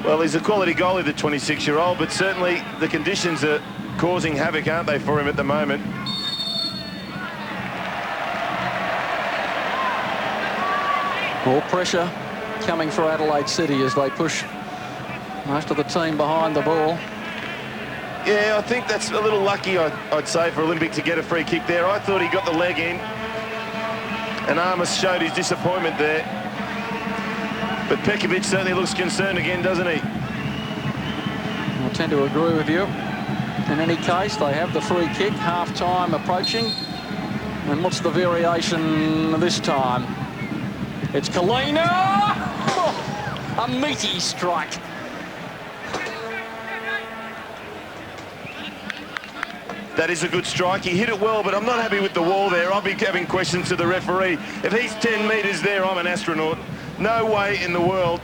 Well, he's a quality goalie, the 26-year-old, but certainly the conditions are causing havoc, aren't they, for him at the moment? More pressure coming for Adelaide City as they push most of the team behind the ball. Yeah, I think that's a little lucky, I'd say, for Olympic to get a free kick there. I thought he got the leg in, and Armas showed his disappointment there. But Petkovic certainly looks concerned again, doesn't he? I tend to agree with you. In any case, they have the free kick, half-time approaching. And what's the variation this time? It's Čulina! Oh, a meaty strike. That is a good strike. He hit it well, but I'm not happy with the wall there. I'll be having questions to the referee. If he's 10 metres there, I'm an astronaut. No way in the world.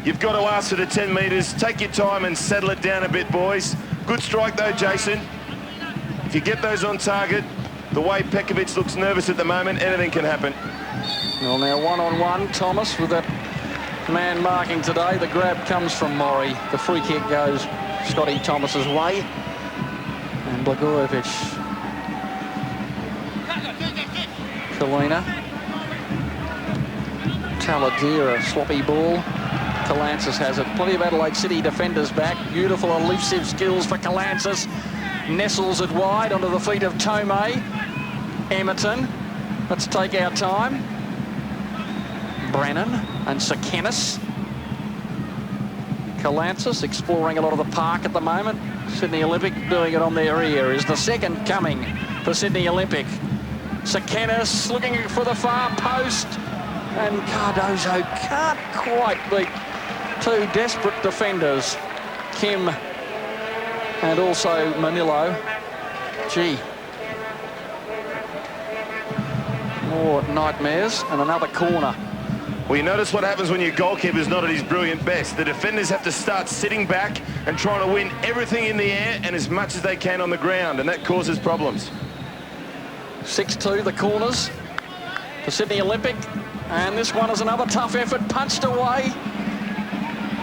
You've got to ask for the 10 metres. Take your time and settle it down a bit, boys. Good strike, though, Jason. If you get those on target, the way Petkovic looks nervous at the moment, anything can happen. Well, now one-on-one, Thomas with that man marking today. The grab comes from Morrie. The free kick goes Scotty Thomas's way. And Blagojevic. Čulina. Taladera, sloppy ball. Kalantzis has it. Plenty of Adelaide City defenders back. Beautiful elusive skills for Kalantzis. Nestles it wide onto the feet of Tome. Emerton. Let's take our time. Brennan and Tsekenis. Kalantzis exploring a lot of the park at the moment. Sydney Olympic doing it on their ear. Is the second coming for Sydney Olympic. Tsekenis looking for the far post. And Cardozo can't quite beat two desperate defenders. Kim and also Manilo. Gee. More nightmares and another corner. Well, you notice what happens when your goalkeeper's not at his brilliant best. The defenders have to start sitting back and trying to win everything in the air and as much as they can on the ground, and that causes problems. 6-2 the corners for Sydney Olympic, and this one is another tough effort, punched away.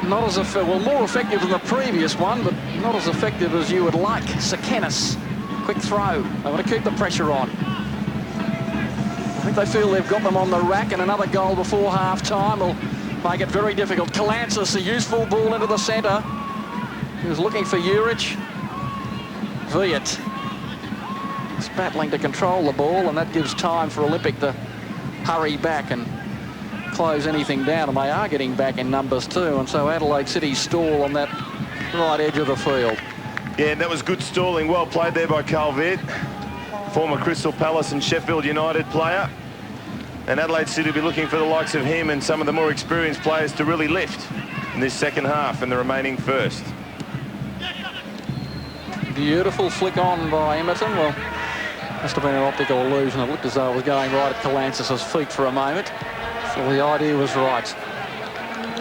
Not as well, more effective than the previous one, but not as effective as you would like. Tsekenis, quick throw. They want to keep the pressure on. I think they feel they've got them on the rack, and another goal before half-time will make it very difficult. Kalantzis, a useful ball into the centre. He was looking for Juric. Viet is battling to control the ball, and that gives time for Olympic to hurry back and close anything down, and they are getting back in numbers too, and so Adelaide City stall on that right edge of the field. Yeah, and that was good stalling. Well played there by Carl Viet, former Crystal Palace and Sheffield United player. And Adelaide City will be looking for the likes of him and some of the more experienced players to really lift in this second half and the remaining first. Beautiful flick on by Emerton. Well, must have been an optical illusion. It looked as though it was going right at Kalantzis' feet for a moment. So the idea was right.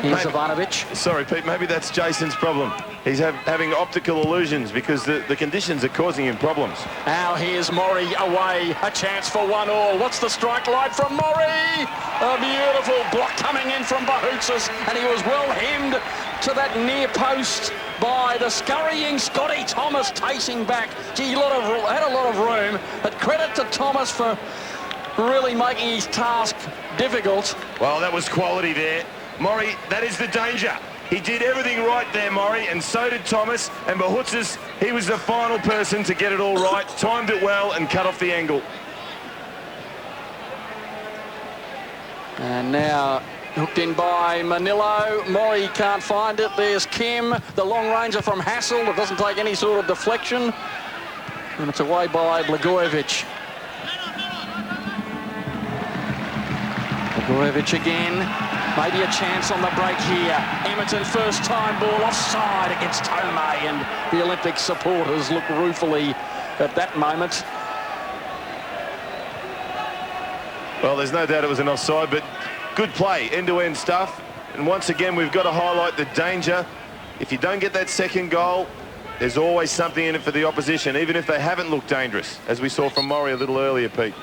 Here's Ivanovic. Sorry, Pete, maybe that's Jason's problem. He's having optical illusions because the conditions are causing him problems. Now here's Morrie away. A chance for 1-1. What's the strike line from Morrie? A beautiful block coming in from Bouhoutsos, and he was well hemmed to that near post by the scurrying Scotty Thomas, chasing back. Gee, had a lot of room. But credit to Thomas for really making his task difficult. Well, that was quality there. Morrie, that is the danger. He did everything right there, Maury, and so did Thomas. And Bouhoutsos, he was the final person to get it all right, timed it well and cut off the angle. And now hooked in by Manillo. Maury can't find it. There's Kim, the long ranger from Hassell. It doesn't take any sort of deflection. And it's away by Blagojevic. Blagojevic again. Maybe a chance on the break here. Emerton first time ball offside against Tome, and the Olympic supporters look ruefully at that moment. Well, there's no doubt it was an offside, but good play, end-to-end stuff. And once again, we've got to highlight the danger. If you don't get that second goal, there's always something in it for the opposition, even if they haven't looked dangerous, as we saw from Maury a little earlier, Pete.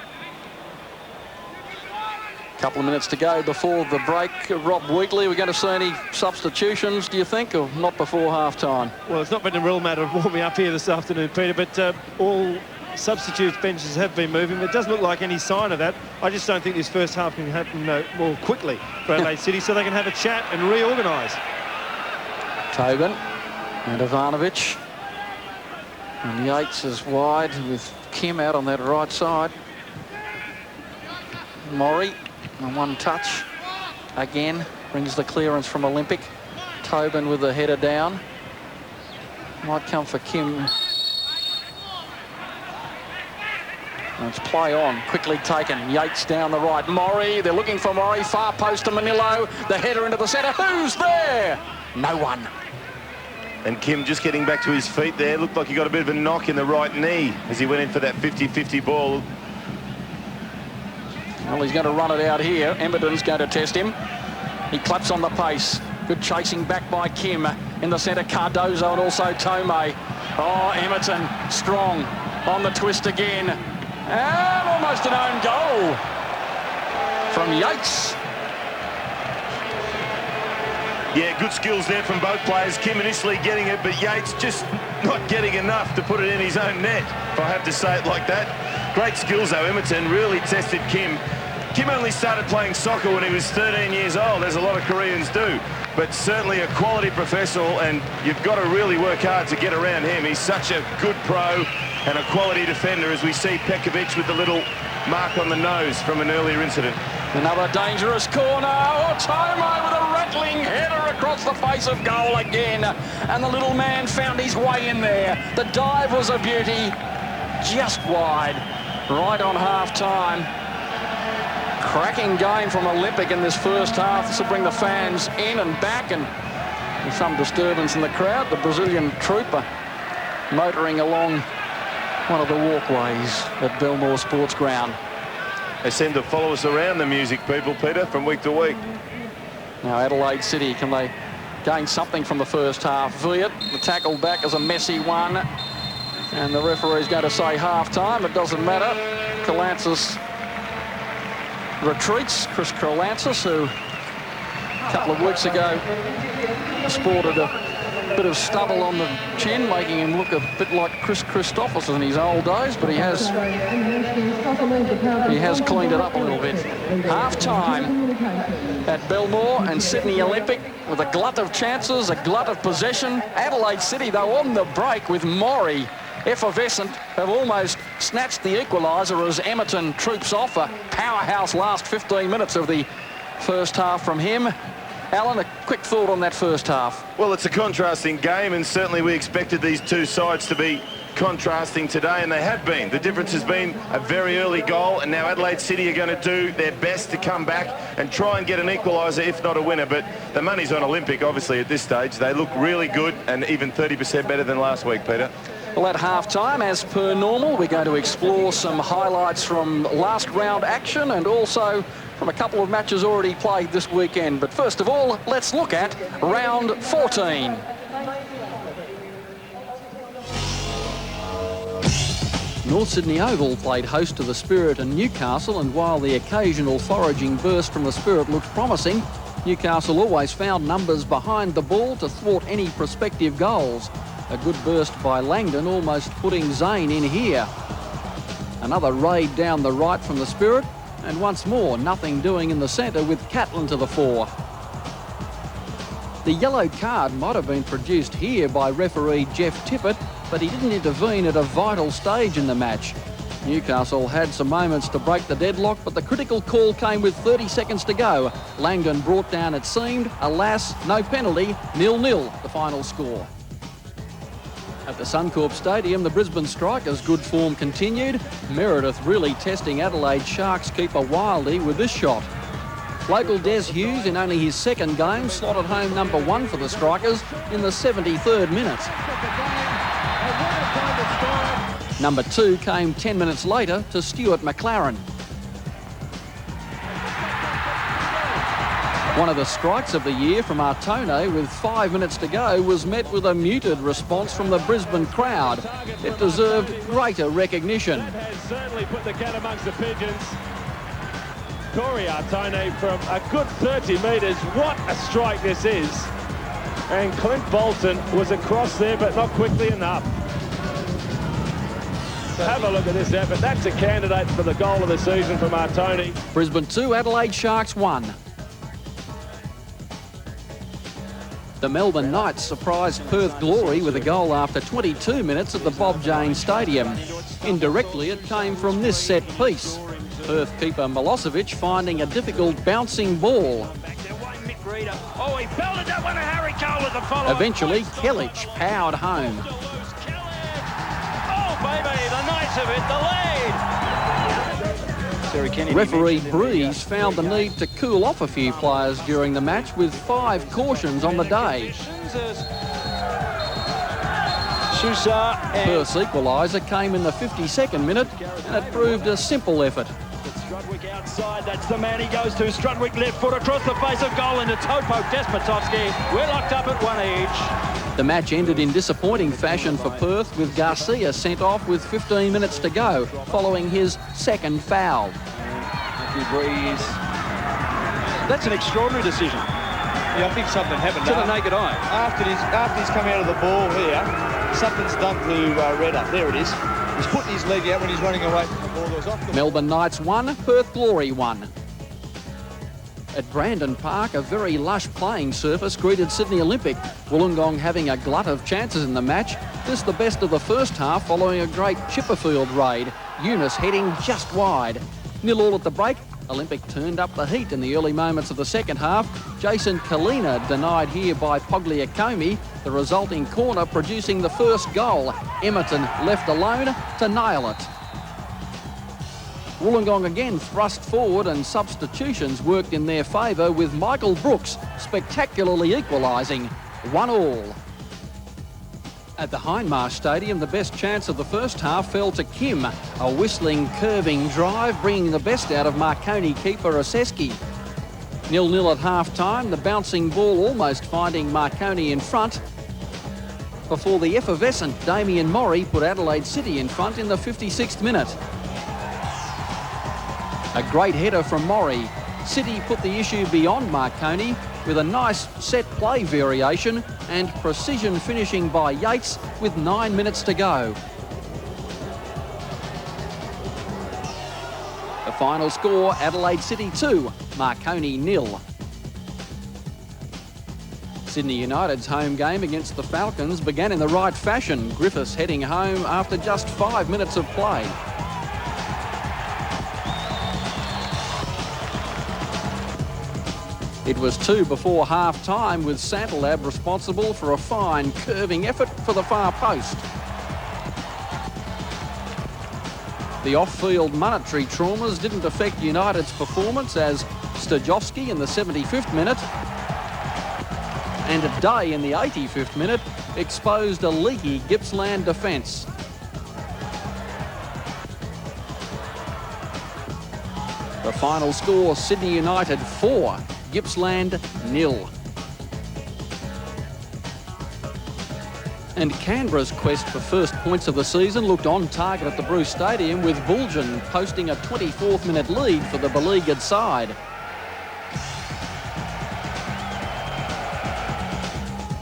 Couple of minutes to go before the break. Rob Wheatley, we're going to see any substitutions, do you think, or not before half-time? Well, it's not been a real matter of warming up here this afternoon, Peter, but all substitutes benches have been moving. It doesn't look like any sign of that. I just don't think this first half can happen more quickly for Adelaide City, so they can have a chat and reorganise. Tobin and Ivanovic. And Yates is wide with Kim out on that right side. Maury on one touch. Again, brings the clearance from Olympic. Tobin with the header down. Might come for Kim. And it's play on, quickly taken. Yates down the right. Maury, they're looking for Maury. Far post to Manillo. The header into the centre. Who's there? No one. And Kim just getting back to his feet there. Looked like he got a bit of a knock in the right knee as he went in for that 50-50 ball. Well, he's going to run it out here. Emerton's going to test him. He claps on the pace. Good chasing back by Kim. In the centre, Cardozo and also Tome. Oh, Emerton, strong on the twist again. And almost an own goal from Yates. Yeah, good skills there from both players. Kim initially getting it, but Yates just not getting enough to put it in his own net, if I have to say it like that. Great skills, though. Emerton really tested Kim. Kim only started playing soccer when he was 13 years old, as a lot of Koreans do. But certainly a quality professional, and you've got to really work hard to get around him. He's such a good pro and a quality defender, as we see Pekovic with the little mark on the nose from an earlier incident. Another dangerous corner. Oh, Tome with a rattling header across the face of goal again. And the little man found his way in there. The dive was a beauty. Just wide. Right on half-time. Cracking game from Olympic in this first half. This will bring the fans in and back, and there's some disturbance in the crowd. The Brazilian trooper motoring along one of the walkways at Belmore Sports Ground. They seem to follow us around, the music people, Peter, from week to week. Now Adelaide City, can they gain something from the first half? Viet, the tackle back is a messy one, and the referee's going to say half-time. It doesn't matter. Kalantzis retreats. Chris Kalantzis, who a couple of weeks ago sported a bit of stubble on the chin, making him look a bit like Chris Christopherson in his old days, but he has cleaned it up a little bit. Half-time at Belmore and Sydney Olympic with a glut of chances, a glut of possession. Adelaide City, though, on the break with Maury effervescent, have almost snatched the equaliser as Emerton troops off. A powerhouse last 15 minutes of the first half from him. Alan, a quick thought on that first half. Well, it's a contrasting game, and certainly we expected these two sides to be contrasting today, and they have been. The difference has been a very early goal, and now Adelaide City are going to do their best to come back and try and get an equaliser, if not a winner. But the money's on Olympic, obviously, at this stage. They look really good, and even 30% better than last week, Peter. Well, at half-time, as per normal, we're going to explore some highlights from last round action and also from a couple of matches already played this weekend. But first of all, let's look at round 14. North Sydney Oval played host to the Spirit and Newcastle, and while the occasional foraging burst from the Spirit looked promising, Newcastle always found numbers behind the ball to thwart any prospective goals. A good burst by Langdon, almost putting Zane in here. Another raid down the right from the Spirit, and once more nothing doing in the centre with Catlin to the fore. The yellow card might have been produced here by referee Jeff Tippett, but he didn't intervene at a vital stage in the match. Newcastle had some moments to break the deadlock, but the critical call came with 30 seconds to go. Langdon brought down, it seemed. Alas, no penalty, 0-0 the final score. At the Suncorp Stadium, the Brisbane Strikers' good form continued. Meredith really testing Adelaide Sharks keeper Wildey with this shot. Local Des Hughes, in only his second game, slotted home number 1 for the Strikers in the 73rd minute. Number 2 came 10 minutes later to Stuart McLaren. One of the strikes of the year from Tome, with 5 minutes to go, was met with a muted response from the Brisbane crowd. It deserved greater recognition. That has certainly put the cat amongst the pigeons. Corey Tome from a good 30 metres. What a strike this is. And Clint Bolton was across there, but not quickly enough. Have a look at this effort. That's a candidate for the goal of the season from Tome. Brisbane 2, Adelaide Sharks 1. The Melbourne Knights surprised Perth Glory with a goal after 22 minutes at the Bob Jane Stadium. Indirectly, it came from this set piece. Perth keeper Milosevic finding a difficult bouncing ball. Oh, he belted that one to Harry Cole with the follow. Eventually, Kellich powered home. Oh, baby, the Knights have hit the lead. Referee Breeze found the need to cool off a few players during the match with 5 cautions on the day. Perth's equaliser came in the 52nd minute, and it proved a simple effort. Strudwick outside, that's the man he goes to. Strudwick left foot across the face of goal into Topo Despotovsky. We're locked up at 1 each. The match ended in disappointing fashion for Perth, with Garcia sent off with 15 minutes to go, following his second foul. That's an extraordinary decision. Yeah, I think something happened. To the naked eye. After he's come out of the ball here, something's done to Redder. There it is. He's putting his leg out when he's running away from the ball. That was off the Melbourne Knights 1, Perth Glory 1. At Brandon Park, a very lush playing surface greeted Sydney Olympic. Wollongong having a glut of chances in the match. This the best of the first half following a great Chipperfield raid. Eunice heading just wide. 0-0 at the break. Olympic turned up the heat in the early moments of the second half. Jason Čulina denied here by Pogliacomi, the resulting corner producing the first goal. Emerton left alone to nail it. Wollongong again thrust forward, and substitutions worked in their favour, with Michael Brooks spectacularly equalising. 1-1. At the Hindmarsh Stadium, the best chance of the first half fell to Kim. A whistling, curving drive, bringing the best out of Marconi keeper Oseski. 0-0 at half-time, the bouncing ball almost finding Marconi in front, before the effervescent Damien Morey put Adelaide City in front in the 56th minute. A great header from Morey. City put the issue beyond Marconi with a nice set play variation and precision finishing by Yates with 9 minutes to go. The final score, Adelaide City 2, Marconi 0. Sydney United's home game against the Falcons began in the right fashion. Griffiths heading home after just 5 minutes of play. It was 2 before half-time, with Santalab responsible for a fine curving effort for the far post. The off-field monetary traumas didn't affect United's performance, as Stajovski in the 75th minute and Day in the 85th minute exposed a leaky Gippsland defence. The final score, Sydney United 4, Gippsland 0. And Canberra's quest for first points of the season looked on target at the Bruce Stadium, with Bulgen posting a 24th minute lead for the beleaguered side.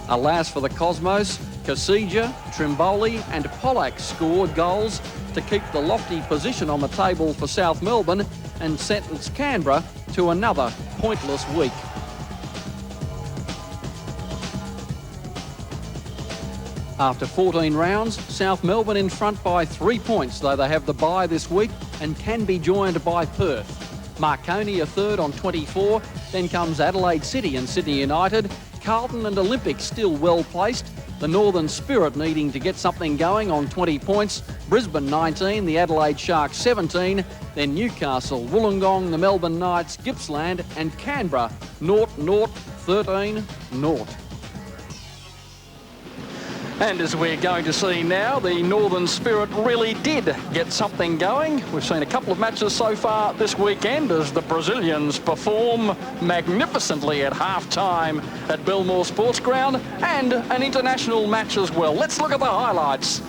Alas for the Cosmos, Kasija, Trimboli and Pollack scored goals to keep the lofty position on the table for South Melbourne and sentenced Canberra to another pointless week. After 14 rounds, South Melbourne in front by 3 points, though they have the bye this week and can be joined by Perth. Marconi are third on 24, then comes Adelaide City and Sydney United. Carlton and Olympic still well placed. The Northern Spirit needing to get something going on 20 points. Brisbane 19, the Adelaide Sharks 17. Then Newcastle, Wollongong, the Melbourne Knights, Gippsland and Canberra 0-0, 13-0. And as we're going to see now, the Northern Spirit really did get something going. We've seen a couple of matches so far this weekend as the Brazilians perform magnificently at half-time at Belmore Sports Ground, and an international match as well. Let's look at the highlights.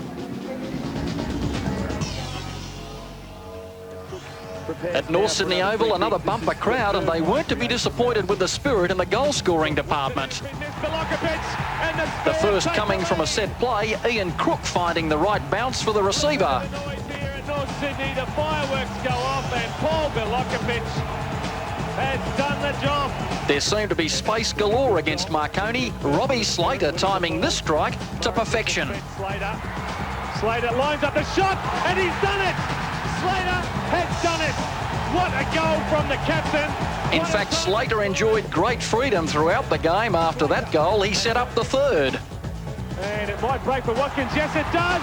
At North Sydney Oval, another bumper crowd, and they weren't to be disappointed with the Spirit in the goal-scoring department. The first coming from a set play, Ian Crook finding the right bounce for the receiver. North Sydney, the fireworks go off, and Paul Belmorevic has done the job. There seemed to be space galore against Marconi. Robbie Slater timing this strike to perfection. Slater lines up the shot, and he's done it! Slater has done it! What a goal from the captain! In fact, Slater enjoyed great freedom throughout the game. After that goal, he set up the third. And it might break for Watkins. Yes, it does!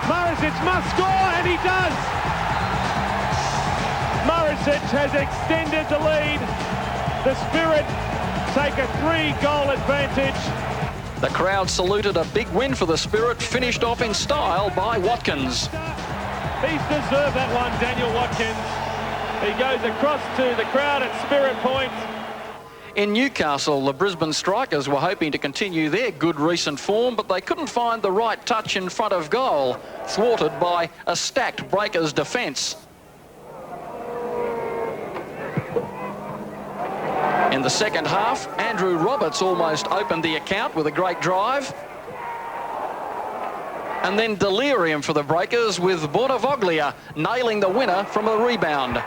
Marisic must score, and he does! Marisic has extended the lead. The Spirit take a 3-goal advantage. The crowd saluted a big win for the Spirit, finished off in style by Watkins. He's deserved that one, Daniel Watkins. He goes across to the crowd at Spirit Point. In Newcastle, the Brisbane Strikers were hoping to continue their good recent form, but they couldn't find the right touch in front of goal, thwarted by a stacked Breakers defence. In the second half, Andrew Roberts almost opened the account with a great drive. And then delirium for the Breakers with Bornavoglia nailing the winner from a rebound.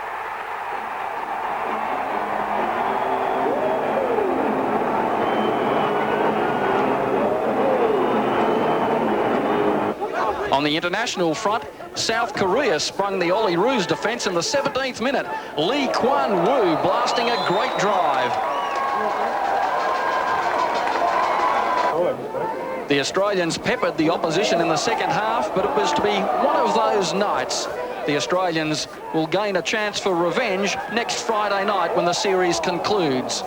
On the international front, South Korea sprung the Ollie Roos defence in the 17th minute. Lee Kwan Woo blasting a great drive. The Australians peppered the opposition in the second half, but it was to be one of those nights. The Australians will gain a chance for revenge next Friday night when the series concludes.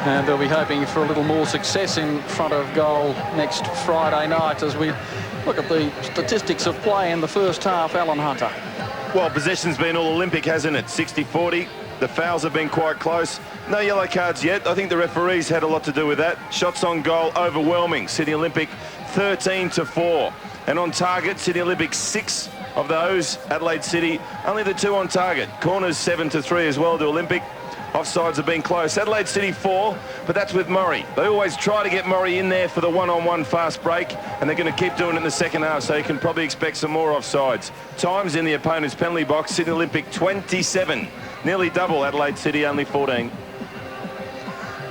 And they'll be hoping for a little more success in front of goal next Friday night as we look at the statistics of play in the first half. Alan Hunter. Well, possession's been all Olympic, hasn't it? 60-40. The fouls have been quite close. No yellow cards yet. I think the referees had a lot to do with that. Shots on goal, overwhelming. Sydney Olympic 13-4. And on target, Sydney Olympic 6 of those. Adelaide City, only the 2 on target. Corners 7-3 as well to Olympic. Offsides have been close. Adelaide City 4, but that's with Murray. They always try to get Murray in there for the one-on-one fast break, and they're going to keep doing it in the second half, so you can probably expect some more offsides. Times in the opponent's penalty box, Sydney Olympic 27. Nearly double Adelaide City, only 14.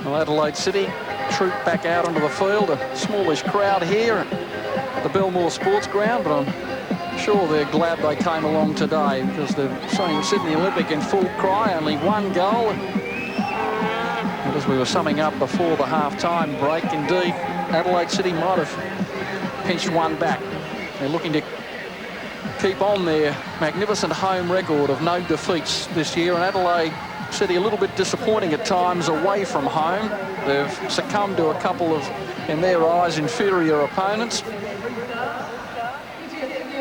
Well, Adelaide City troop back out onto the field. A smallish crowd here at the Belmore Sports Ground, but I'm sure they're glad they came along today because they've seen Sydney Olympic in full cry, only 1 goal. And as we were summing up before the half-time break, indeed, Adelaide City might have pinched one back. They're looking to keep on their magnificent home record of no defeats this year, and Adelaide City a little bit disappointing at times away from home. They've succumbed to a couple of, in their eyes, inferior opponents.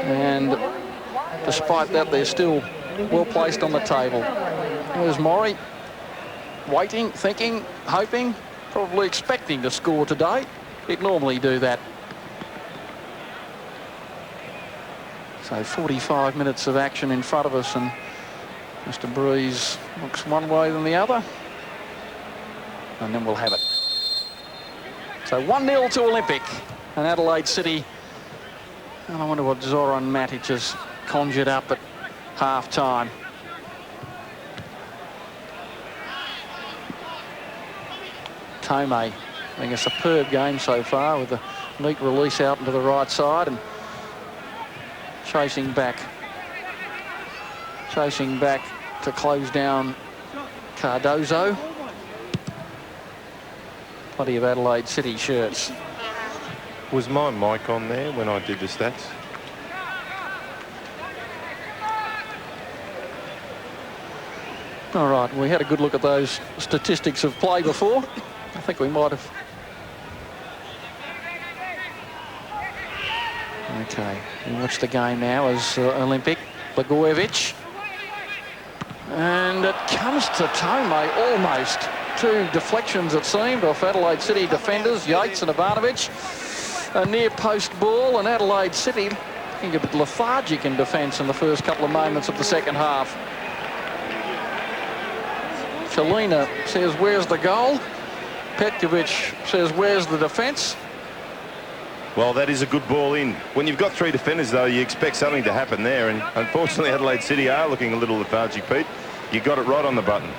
And despite that, they're still well placed on the table. There's Murray, waiting, thinking, hoping, probably expecting to score today. He'd normally do that. So 45 minutes of action in front of us, and Mr. Breeze looks one way than the other. And then we'll have it. So 1-0 to Olympic, and Adelaide City. And I wonder what Zoran Matic has conjured up at half-time. Tome having a superb game so far with a neat release out into the right side and chasing back to close down Cardozo. Plenty of Adelaide City shirts. Was my mic on there when I did the stats? All right, we had a good look at those statistics of play before. I think we might have. Okay, we watch the game now as Olympic Blagojevic. And it comes to Tome almost. 2 deflections, it seemed, off Adelaide City defenders, Yates and Ivanovic. A near post ball, and Adelaide City looking a bit lethargic in defence in the first couple of moments of the second half. Čulina says, where's the goal? Petkovic says, where's the defence? Well, that is a good ball in. When you've got 3 defenders, though, you expect something to happen there. And unfortunately, Adelaide City are looking a little lethargic, Pete. You got it right on the button.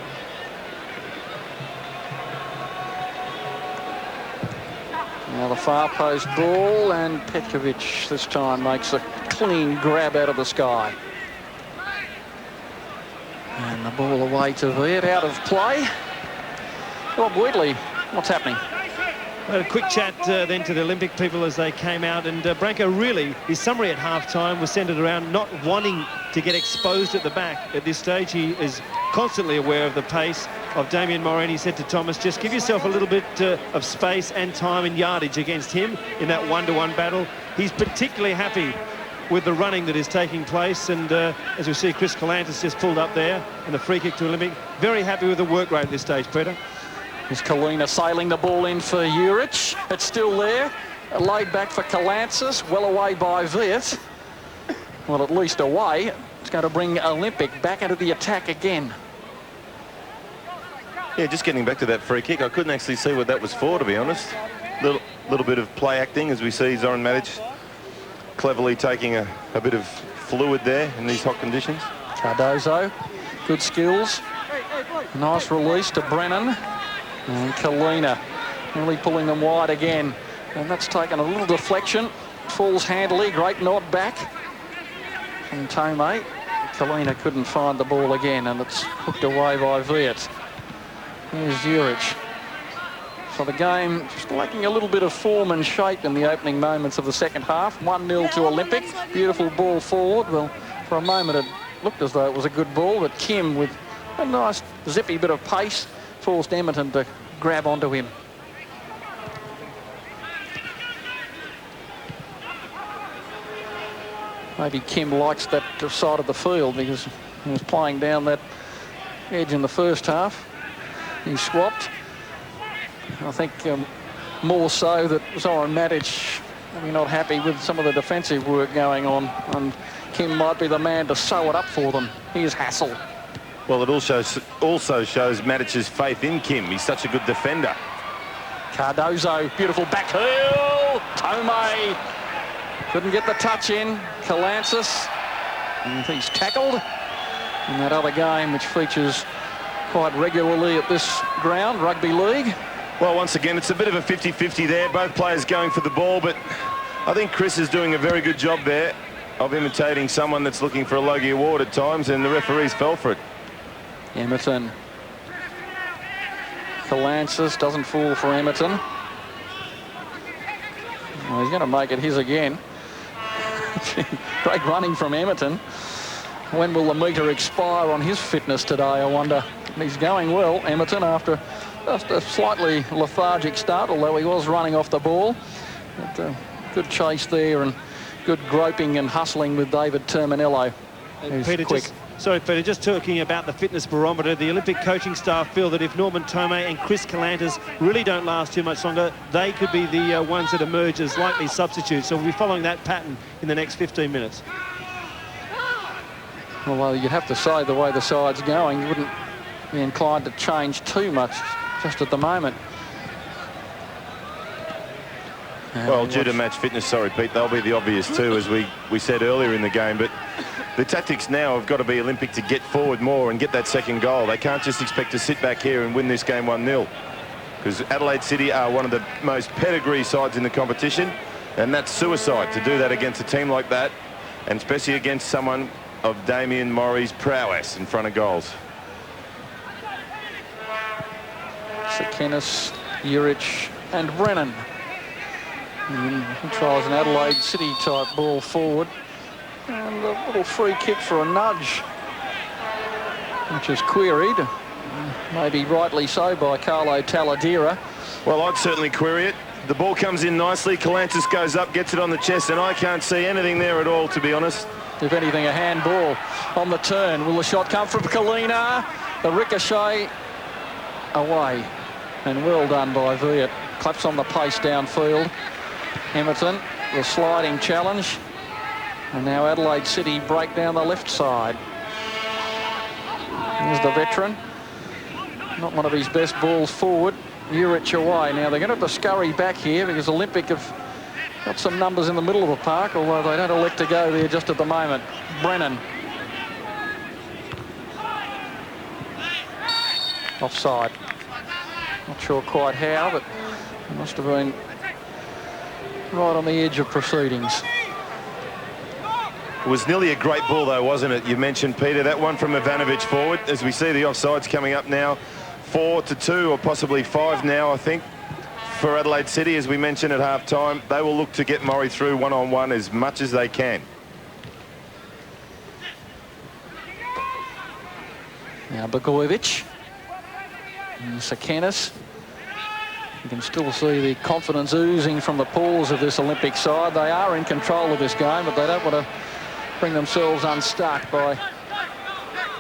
Now the far post ball, and Petkovic this time makes a clean grab out of the sky. And the ball away to Viet, out of play. Rob Wheatley, what's happening? A quick chat then to the Olympic people as they came out, and Branko, really, his summary at half-time was centred around not wanting to get exposed at the back. At this stage, he is constantly aware of the pace of Damien Morin. He said to Thomas, just give yourself a little bit of space and time and yardage against him in that one-to-one battle. He's particularly happy with the running that is taking place, and as we see, Chris Kalantzis just pulled up there and the free kick to Olympic. Very happy with the work rate at this stage, Peter. Here's Čulina sailing the ball in for Juric. It's still there. Laid back for Kalantzis. Well away by Viet. Well, at least away. It's going to bring Olympic back into the attack again. Yeah, just getting back to that free kick. I couldn't actually see what that was for, to be honest. Little bit of play acting as we see Zoran Matic cleverly taking a bit of fluid there in these hot conditions. Cardozo, good skills. Nice release to Brennan. And Čulina really pulling them wide again. And that's taken a little deflection. Falls handily, great nod back from Tome. Čulina couldn't find the ball again, and it's hooked away by Viet. Here's Juric. So the game just lacking a little bit of form and shape in the opening moments of the second half. 1-0 to Olympic. Beautiful ball forward. Well, for a moment it looked as though it was a good ball, but Kim with a nice zippy bit of pace forced Emerton to grab onto him. Maybe Kim likes that side of the field because he was playing down that edge in the first half. He swapped. I think more so that Zoran Matic maybe not happy with some of the defensive work going on, and Kim might be the man to sew it up for them. Here's Hassell. Well, it also shows Matic's faith in Kim. He's such a good defender. Cardozo, beautiful back heel. Tome couldn't get the touch in. Kalantzis, and he's tackled in that other game, which features quite regularly at this ground, rugby league. Well, once again, it's a bit of a 50-50 there. Both players going for the ball, but I think Chris is doing a very good job there of imitating someone that's looking for a Logie Award at times, and the referees fell for it. Emerton. Kalantzis doesn't fall for Emerton. Well, he's going to make it his again. Great running from Emerton. When will the metre expire on his fitness today, I wonder? He's going well, Emerton, after just a slightly lethargic start, although he was running off the ball. But, good chase there and good groping and hustling with David Terminello. Peter, Peter, just talking about the fitness barometer, the Olympic coaching staff feel that if Norman Tome and Chris Kalantzis really don't last too much longer, they could be the ones that emerge as likely substitutes. So we'll be following that pattern in the next 15 minutes. Although you'd have to say the way the side's going, you wouldn't be inclined to change too much just at the moment. Well, due to match fitness, sorry, Pete, they'll be the obvious too, as we said earlier in the game. But the tactics now have got to be Olympic to get forward more and get that second goal. They can't just expect to sit back here and win this game 1-0. because Adelaide City are one of the most pedigree sides in the competition, and that's suicide to do that against a team like that, and especially against someone of Damien Morey's prowess in front of goals. Tsekenis, Juric and Brennan. He tries an Adelaide City type ball forward, and a little free kick for a nudge, which is queried, maybe rightly so, by Carlo Taladera. Well, I'd certainly query it. The ball comes in nicely, Kalantzis goes up, gets it on the chest, and I can't see anything there at all, to be honest. If anything, a handball on the turn. Will the shot come from Čulina? The ricochet away, and well done by Viet. Claps on the pace downfield. Emerton, the sliding challenge, and now Adelaide City break down the left side. Here's the veteran. Not one of his best balls forward. Juric away. Now they're going to have to scurry back here because Olympic have got some numbers in the middle of the park, although they don't elect to go there just at the moment. Brennan. Offside. Not sure quite how, but it must have been right on the edge of proceedings. It was nearly a great ball, though, wasn't it? You mentioned, Peter, that one from Ivanovic forward. As we see the offsides coming up now, 4-2 or possibly 5 now, I think, for Adelaide City. As we mentioned at half-time, they will look to get Morey through one-on-one as much as they can. Now Blagojevic and Tsekenis. You can still see the confidence oozing from the pores of this Olympic side. They are in control of this game, but they don't want to bring themselves unstuck by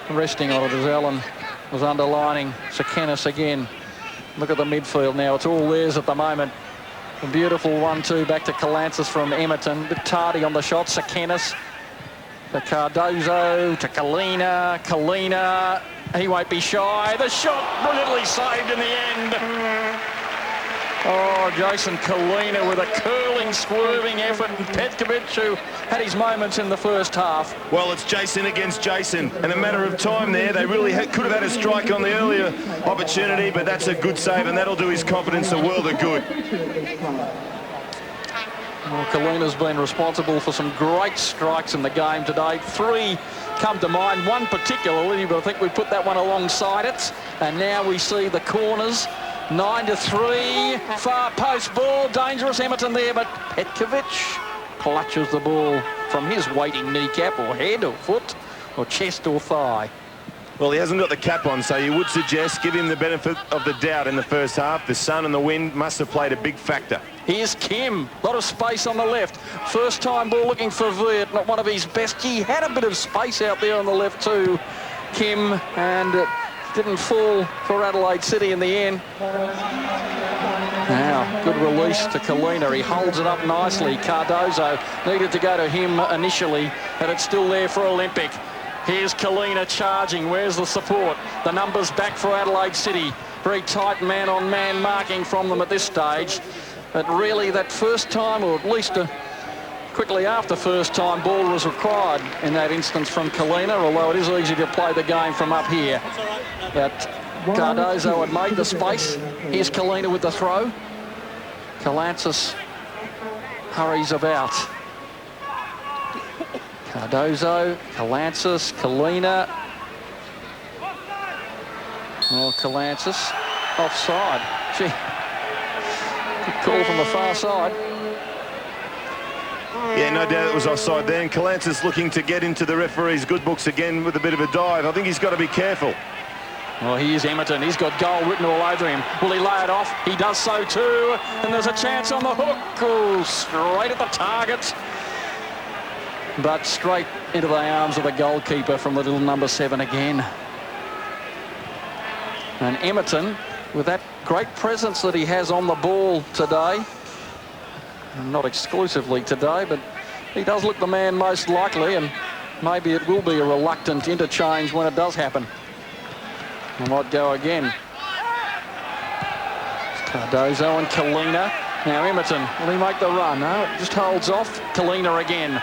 resting on it, as Alan was underlining. Tsekenis again. Look at the midfield now. It's all theirs at the moment. A beautiful 1-2 back to Kalantzis from Emerton. A bit tardy on the shot. Tsekenis to Cardozo, to Čulina. He won't be shy. The shot brilliantly saved in the end. Oh, Jason Čulina with a curling, swerving effort. And Petkovic, who had his moments in the first half. Well, it's Jason against Jason. In a matter of time there, they really could have had a strike on the earlier opportunity, but that's a good save, and that'll do his confidence a world of good. Well, Čulina's been responsible for some great strikes in the game today. 3 come to mind, one particularly, but I think we put that one alongside it. And now we see the corners. 9-3, far post ball, dangerous Emerton there, but Petkovic clutches the ball from his waiting kneecap or head or foot or chest or thigh. Well, he hasn't got the cap on, so you would suggest give him the benefit of the doubt in the first half. The sun and the wind must have played a big factor. Here's Kim, a lot of space on the left. First time ball looking for Viet, not one of his best. He had a bit of space out there on the left too, Kim, and it didn't fall for Adelaide City in the end. Now, good release to Čulina. He holds it up nicely. Cardozo needed to go to him initially, and it's still there for Olympic. Here's Čulina charging. Where's the support? The numbers back for Adelaide City. Very tight man-on-man marking from them at this stage. But really, that first time, or at least quickly after first time, ball was required in that instance from Čulina, although it is easy to play the game from up here. But Cardozo had made the space. Here's Čulina with the throw. Kalantzis hurries about. Cardozo, Kalantzis, Čulina. Oh, Kalantzis offside. Gee, good call from the far side. Yeah, no doubt it was offside there. And Kalantzis looking to get into the referee's good books again with a bit of a dive. I think he's got to be careful. Well, here's Emerton. He's got goal written all over him. Will he lay it off? He does so too. And there's a chance on the hook. Oh, straight at the target. But straight into the arms of the goalkeeper from the little number 7 again. And Emerton, with that great presence that he has on the ball today, not exclusively today, but he does look the man most likely, and maybe it will be a reluctant interchange when it does happen. I might go again. Cardozo and Čulina. Now Emerton, will he make the run? No, it just holds off. Čulina again.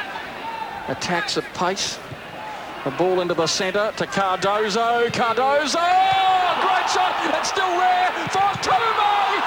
Attacks at pace. The ball into the centre to Cardozo. Cardozo! Great shot! It's still there for Tome!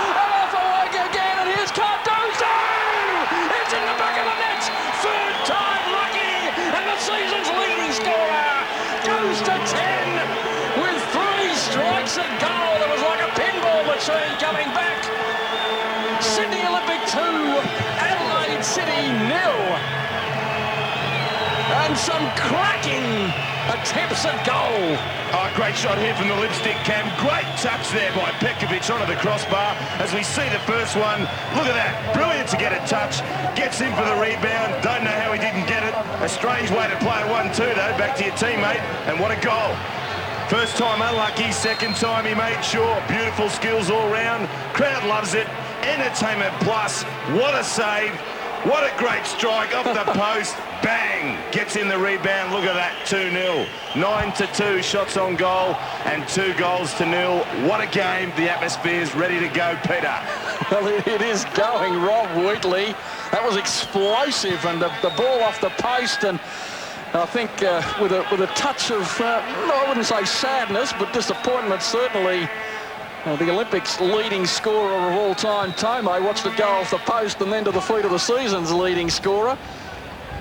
And some cracking attempts at goal. Oh, great shot here from the lipstick cam. Great touch there by Pekovic onto the crossbar as we see the first one. Look at that. Brilliant to get a touch. Gets in for the rebound. Don't know how he didn't get it. A strange way to play 1-2 though. Back to your teammate. And what a goal. First time unlucky. Second time he made sure. Beautiful skills all round. Crowd loves it. Entertainment plus. What a save. What a great strike off the post. Bang! Gets in the rebound. Look at that, 2-0. 9-2 shots on goal and 2 goals to 0. What a game. The atmosphere's ready to go, Peter. Well, it is going, Rob Wheatley. That was explosive, and the ball off the post, and I think with a touch of, I wouldn't say sadness, but disappointment certainly. The Olympics' leading scorer of all time, Tome, watched it go off the post and then to the feet of the season's leading scorer.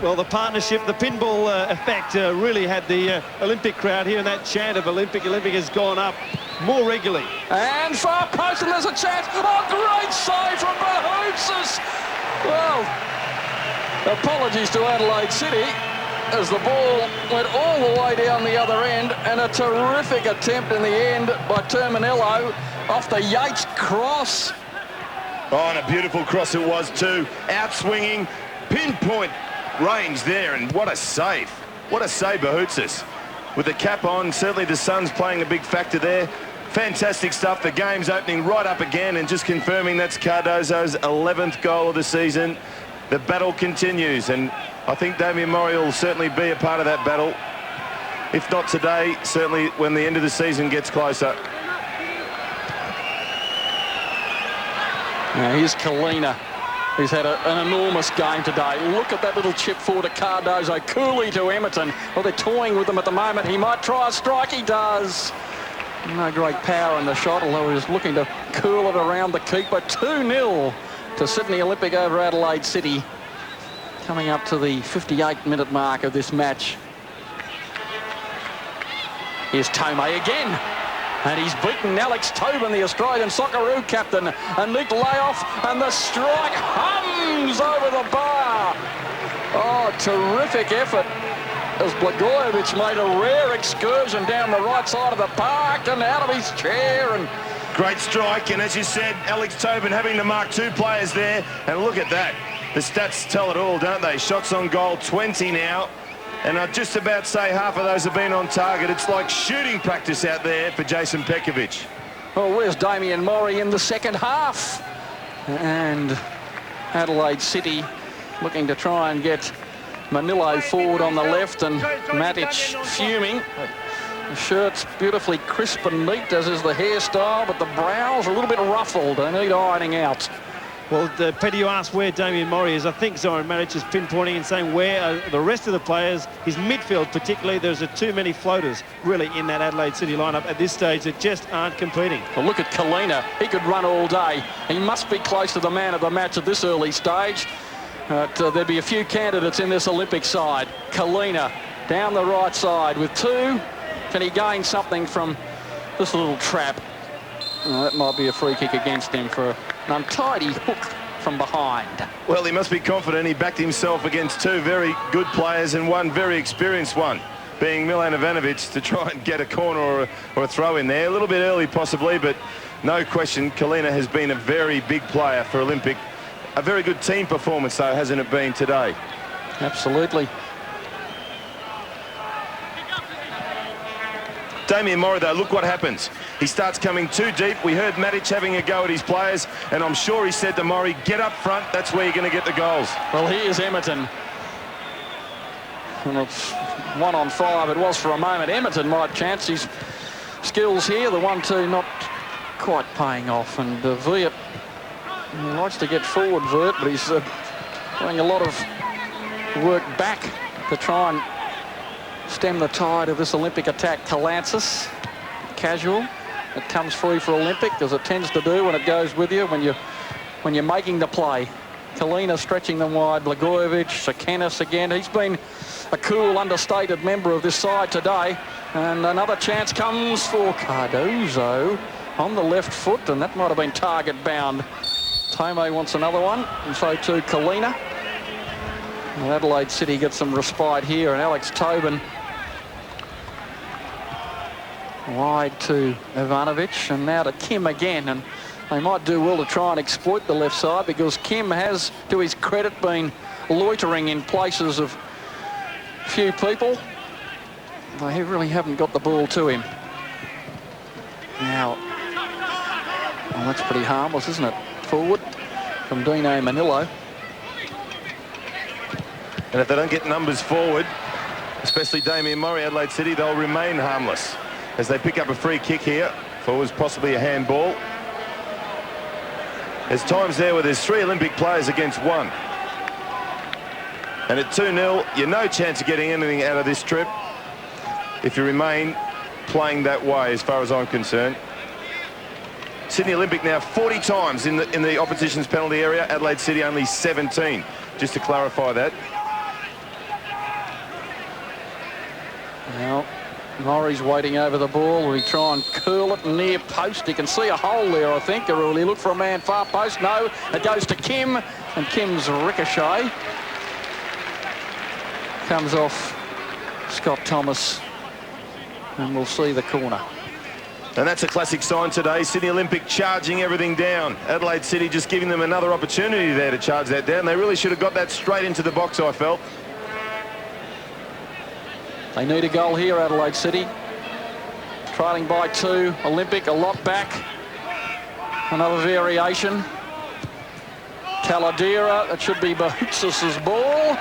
Well, the partnership, the pinball effect really had the Olympic crowd here, and that chant of Olympic has gone up more regularly. And far post, and there's a chance. Oh, great save from Bouhoutsos. Well, apologies to Adelaide City as the ball went all the way down the other end, and a terrific attempt in the end by Tome off the Yates cross. Oh, and a beautiful cross it was too. Outswinging, pinpoint range there, and what a save. What a save, Bouhoutsos. With the cap on, certainly the sun's playing a big factor there. Fantastic stuff. The game's opening right up again, and just confirming that's Cardozo's 11th goal of the season. The battle continues, and I think Damian Murray will certainly be a part of that battle. If not today, certainly when the end of the season gets closer. Now here's Čulina, who's had an enormous game today. Look at that little chip forward to Cardozo. Cooley to Emerton. Well, they're toying with him at the moment. He might try a strike. He does. No great power in the shot, although he was looking to curl it around the keeper. 2-0 to Sydney Olympic over Adelaide City. Coming up to the 58-minute mark of this match. Here's Tome again. And he's beaten Alex Tobin, the Australian Socceroo captain. A neat layoff, and the strike hums over the bar. Oh, terrific effort as Blagojevic made a rare excursion down the right side of the park and out of his chair. And great strike, and as you said, Alex Tobin having to mark 2 players there. And look at that. The stats tell it all, don't they? Shots on goal, 20 now. And I'd just about say half of those have been on target. It's like shooting practice out there for Jason Pekovic. Well, where's Damian Murray in the second half? And Adelaide City looking to try and get Manilo forward on the left, and Matic fuming. The shirt's beautifully crisp and neat, as is the hairstyle, but the brow's a little bit ruffled. They need ironing out. Well, Peter, you asked where Damian Murray is. I think Zoran Matic is pinpointing and saying where are the rest of the players. His midfield particularly, there's too many floaters really in that Adelaide City lineup at this stage that just aren't competing. Well, look at Čulina. He could run all day. He must be close to the man of the match at this early stage. There'd be a few candidates in this Olympic side. Čulina down the right side with 2. Can he gain something from this little trap? That might be a free kick against him for an untidy hook from behind. Well, he must be confident. He backed himself against 2 very good players and one very experienced one, being Milan Blagojevic, to try and get a corner or a throw in there. A little bit early possibly, but no question Čulina has been a very big player for Olympic. A very good team performance though, hasn't it been today? Absolutely. Damian Murray though, look what happens. He starts coming too deep. We heard Matic having a go at his players, and I'm sure he said to Murray, get up front, that's where you're going to get the goals. Well, here's Emerton. And it's 1 on 5. It was for a moment. Emerton might chance his skills here. The 1-2 not quite paying off, and Vert, he likes to get forward, Vert, but he's doing a lot of work back to try and stem the tide of this Olympic attack. Kalantzis, casual. It comes free for Olympic, as it tends to do when it goes with you when you're making the play. Čulina stretching them wide. Blagojevic, Tsekenis again. He's been a cool, understated member of this side today. And another chance comes for Cardozo on the left foot, and that might have been target bound. Tome wants another one, and so too Čulina. And Adelaide City gets some respite here, and Alex Tobin wide to Ivanovic, and now to Kim again, and they might do well to try and exploit the left side, because Kim has, to his credit, been loitering in places of few people. They really haven't got the ball to him. Now, well, that's pretty harmless, isn't it? Forward from Dino Manillo. And if they don't get numbers forward, especially Damien Murray, Adelaide City, they'll remain harmless as they pick up a free kick here for what was possibly a handball. There's times there where there's 3 Olympic players against 1. And at 2-0, you're no chance of getting anything out of this trip if you remain playing that way, as far as I'm concerned. Sydney Olympic now 40 times in the opposition's penalty area. Adelaide City only 17, just to clarify that. Now, Murray's waiting over the ball. Will he try and curl it near post? He can see a hole there, I think. Or will he look for a man far post? No, it goes to Kim, and Kim's ricochet comes off Scott Thomas, and we'll see the corner. And that's a classic sign today. Sydney Olympic charging everything down. Adelaide City just giving them another opportunity there to charge that down. They really should have got that straight into the box, I felt. They need a goal here, Adelaide City. Trailing by 2. Olympic a lot back. Another variation. Taladera, it should be Bouhoutsos' ball.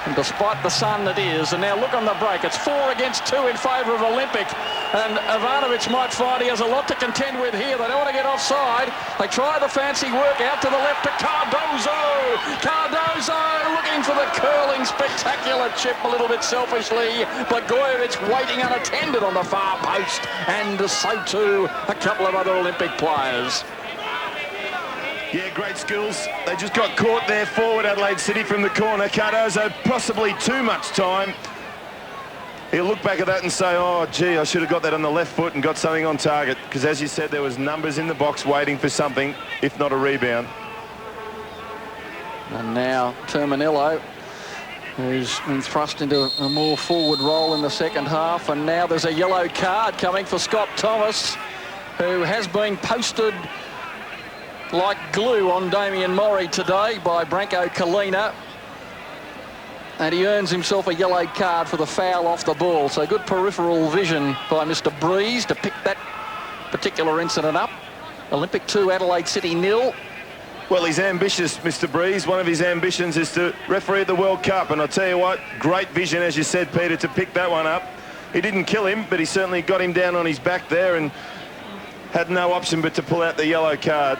And despite the sun it is. And now look on the break. It's 4 against 2 in favour of Olympic. And Ivanovic might find he has a lot to contend with here. They don't want to get offside. They try the fancy work out to the left to Cardozo. Cardozo looking for the curling spectacular chip a little bit selfishly. Blagojevic waiting unattended on the far post. And so too a couple of other Olympic players. Yeah, great skills. They just got caught there forward, Adelaide City, from the corner. Cardozo, possibly too much time. He'll look back at that and say, oh, gee, I should have got that on the left foot and got something on target. Because as you said, there was numbers in the box waiting for something, if not a rebound. And now Terminello, who's been thrust into a more forward role in the second half. And now there's a yellow card coming for Scott Thomas, who has been posted like glue on Damien Murray today by Branko Čulina, and he earns himself a yellow card for the foul off the ball. So good peripheral vision by Mr. Breeze to pick that particular incident up. Olympic 2, Adelaide City 0. Well, he's ambitious, Mr. Breeze. One of his ambitions is to referee at the World Cup, and I'll tell you what, great vision, as you said, Peter, to pick that one up. He didn't kill him, but he certainly got him down on his back there and had no option but to pull out the yellow card.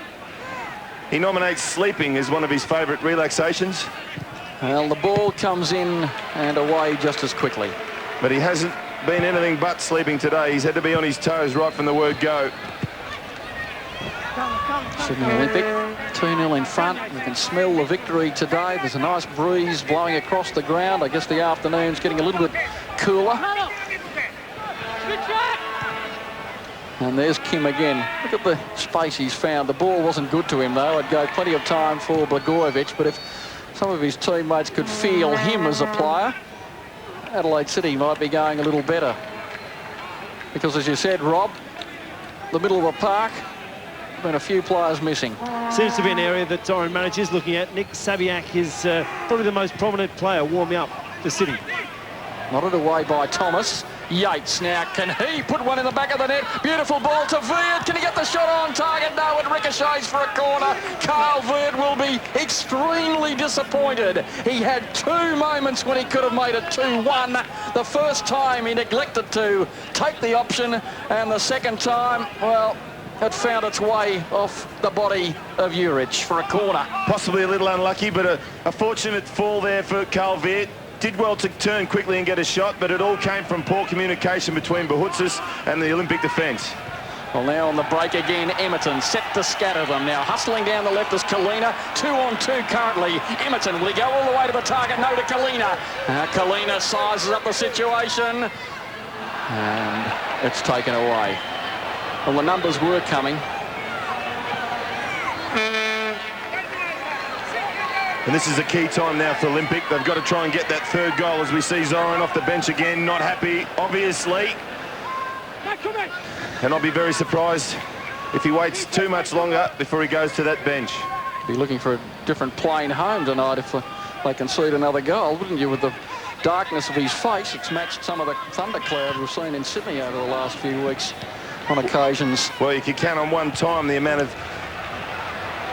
He nominates sleeping as one of his favourite relaxations. Well, the ball comes in and away just as quickly. But he hasn't been anything but sleeping today. He's had to be on his toes right from the word go. Sydney Olympic 2-0 in front. You can smell the victory today. There's a nice breeze blowing across the ground. I guess the afternoon's getting a little bit cooler. And there's Kim again. Look at the space he's found. The ball wasn't good to him, though. I'd go plenty of time for Blagojevic, but if some of his teammates could feel him as a player, Adelaide City might be going a little better. Because, as you said, Rob, the middle of the park, been a few players missing. Seems to be an area that Doran Manic is looking at. Nick Sabiak is probably the most prominent player warming up for City. Nodded away by Thomas. Yates now, can he put one in the back of the net? Beautiful ball to Veert. Can he get the shot on target? No, it ricochets for a corner. Carl Veert will be extremely disappointed. He had 2 moments when he could have made it 2-1. The first time he neglected to take the option, and the second time, well, it found its way off the body of Juric for a corner. Possibly a little unlucky, but a fortunate fall there for Carl Veert. Did well to turn quickly and get a shot, but it all came from poor communication between Bouhoutsos and the Olympic defence. Well, now on the break again, Emerton set to scatter them. Now hustling down the left is Čulina. 2-on-2 currently. Emerton, will he go all the way to the target? No, to Čulina. Čulina sizes up the situation. And it's taken away. Well, the numbers were coming. And this is a key time now for Olympic. They've got to try and get that third goal as we see Zoran off the bench again. Not happy, obviously. And I'll be very surprised if he waits too much longer before he goes to that bench. Be looking for a different plane home tonight if they concede another goal, wouldn't you, with the darkness of his face? It's matched some of the thunderclouds we've seen in Sydney over the last few weeks on occasions. Well, you could count on one time the amount of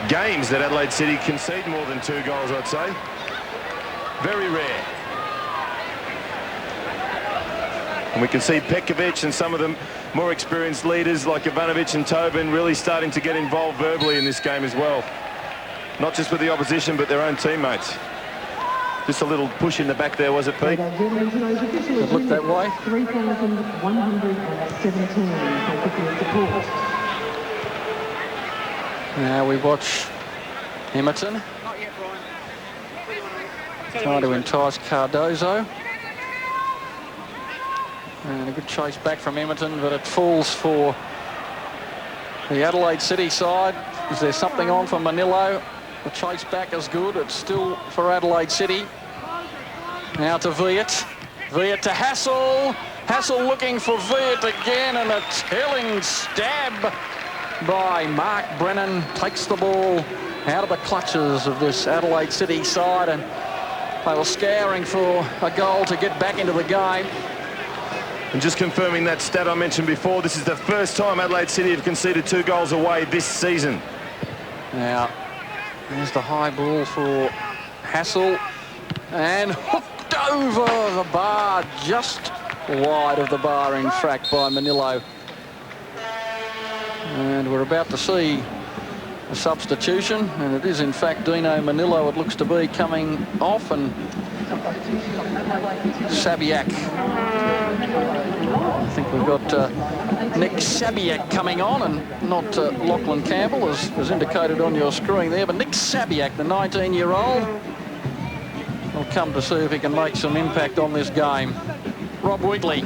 games that Adelaide City concede more than 2 goals, I'd say. Very rare. And we can see Pekovic and some of the more experienced leaders like Ivanovic and Tobin really starting to get involved verbally in this game as well. Not just with the opposition, but their own teammates. Just a little push in the back there, was it, Pete? It looked that way. 3,117 support. Now we watch Emerton trying to entice Cardozo. And a good chase back from Emerton, but it falls for the Adelaide City side. Is there something on for Manillo? The chase back is good. It's still for Adelaide City. Now to Viet. Viet to Hassell. Hassell looking for Viet again, and a telling stab by Mark Brennan takes the ball out of the clutches of this Adelaide City side, and they were scouring for a goal to get back into the game. And just confirming that stat I mentioned before, this is the first time Adelaide City have conceded 2 goals away this season. Now, there's the high ball for Hassell, and hooked over the bar, just wide of the bar, in fact, by Manillo. And we're about to see a substitution, and it is in fact Dino Manillo, it looks to be, coming off, and Sabiak. I think we've got Nick Sabiak coming on, and not Lachlan Campbell, as indicated on your screen there, but Nick Sabiak, the 19-year-old, will come to see if he can make some impact on this game. Rob Wigley.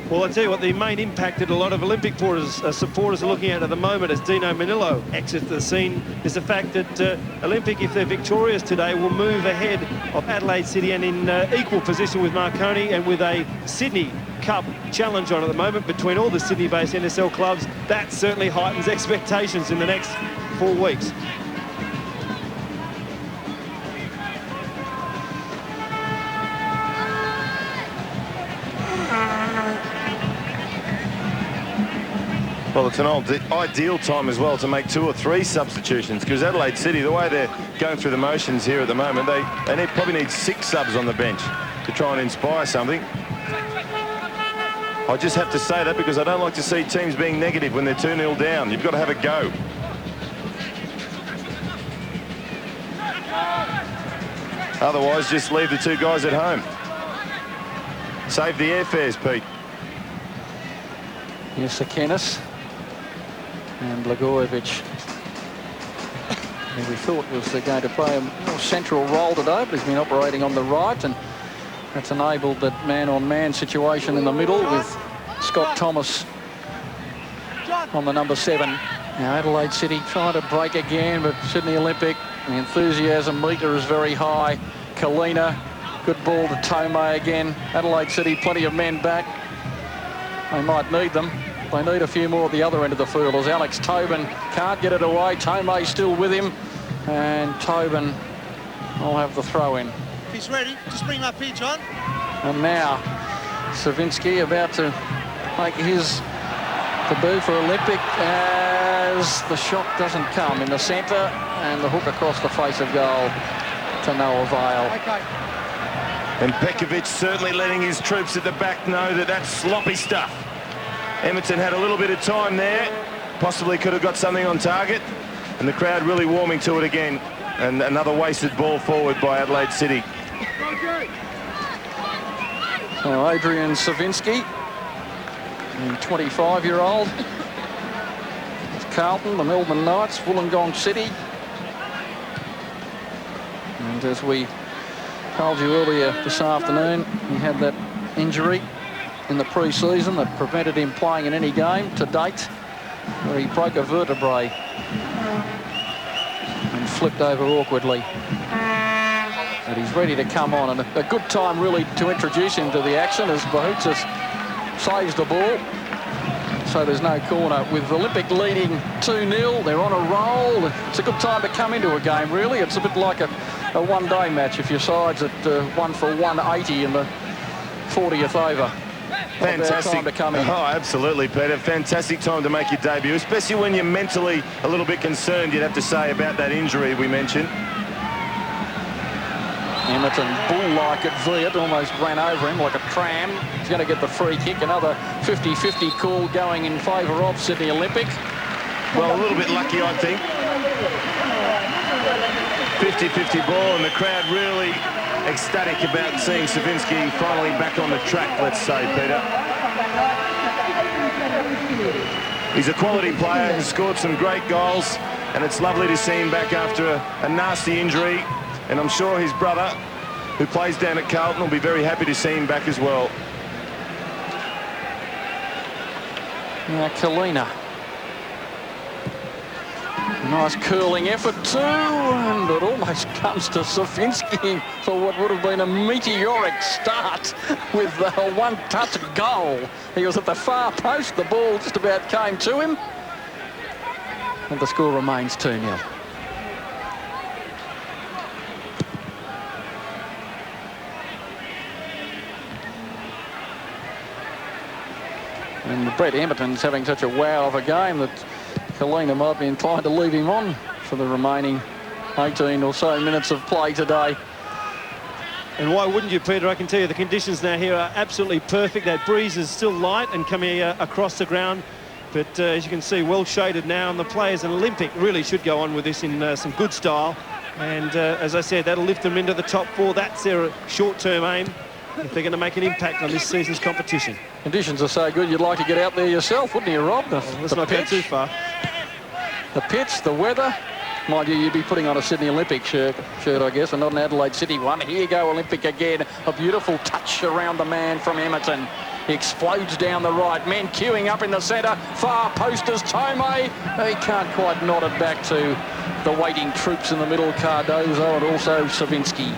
Well, I tell you what, the main impact that a lot of Olympic supporters are looking at the moment as Dino Manillo exits the scene is the fact that Olympic, if they're victorious today, will move ahead of Adelaide City and in equal position with Marconi, and with a Sydney Cup challenge on at the moment between all the Sydney-based NSL clubs. That certainly heightens expectations in the next 4 weeks. Well, it's an ideal time as well to make 2 or 3 substitutions, because Adelaide City, the way they're going through the motions here at the moment, they probably need 6 subs on the bench to try and inspire something. I just have to say that because I don't like to see teams being negative when they're 2-0 down. You've got to have a go. Otherwise, just leave the 2 guys at home. Save the airfares, Pete. Here's Tsekenis. And Blagojevic, who we thought was going to play a more central role today, but he's been operating on the right, and that's enabled that man-on-man situation in the middle with Scott Thomas on the number 7. Now Adelaide City trying to break again, but Sydney Olympic, the enthusiasm meter is very high. Čulina, good ball to Tome again. Adelaide City, plenty of men back. They might need them. They need a few more at the other end of the field as Alex Tobin can't get it away. Tome still with him, and Tobin will have the throw in. If he's ready, just bring him up here, John. And now Cervinski about to make his debut for Olympic as the shot doesn't come in the centre, and the hook across the face of goal to no avail. Okay. And Pekovic certainly letting his troops at the back know that that's sloppy stuff. Emerton had a little bit of time there, possibly could have got something on target, and the crowd really warming to it again. And another wasted ball forward by Adelaide City. So Adrian Cervinski, the 25-year-old, with Carlton, the Melbourne Knights, Wollongong City. And as we told you earlier this afternoon, he had that injury in the pre-season that prevented him playing in any game to date, where he broke a vertebrae and flipped over awkwardly. And he's ready to come on, and a good time really to introduce him to the action as Bouhoutsos saves the ball. So there's no corner with Olympic leading 2-0. They're on a roll. It's a good time to come into a game, really. It's a bit like a one-day match if your side's at 1 for 180 in the 40th over. Fantastic time to come in. Oh, absolutely, Peter. Fantastic time to make your debut, especially when you're mentally a little bit concerned, you'd have to say, about that injury we mentioned. Emerton, bull-like at Viet, almost ran over him like a tram. He's going to get the free kick. Another 50-50 call going in favour of Sydney Olympic. Well, a little bit lucky, I think. 50-50 ball, and the crowd really ecstatic about seeing Cervinski finally back on the track, let's say, Peter. He's a quality player, he's scored some great goals, and it's lovely to see him back after a nasty injury. And I'm sure his brother, who plays down at Carlton, will be very happy to see him back as well. Now, Čulina. Nice curling effort too, and it almost comes to Cervinski for what would have been a meteoric start with a one-touch goal. He was at the far post, the ball just about came to him, and the score remains 2-0. And Brett Emerton's having such a wow of a game that Čulina might be inclined to leave him on for the remaining 18 or so minutes of play today. And why wouldn't you, Peter? I can tell you the conditions now here are absolutely perfect. That breeze is still light and coming across the ground. But as you can see, well shaded now, and the players in Olympic really should go on with this in some good style. And as I said, that'll lift them into the top 4. That's their short-term aim if they're going to make an impact on this season's competition. Conditions are so good, you'd like to get out there yourself, wouldn't you, Rob? Let's not go too far. The pitch, the weather. Mind you, you'd be putting on a Sydney Olympic shirt, I guess, and not an Adelaide City one. Here you go, Olympic again. A beautiful touch around the man from Emerton. He explodes down the right. Men queuing up in the centre. Far posters, Tome. He can't quite nod it back to the waiting troops in the middle, Cardozo, and also Cervinski.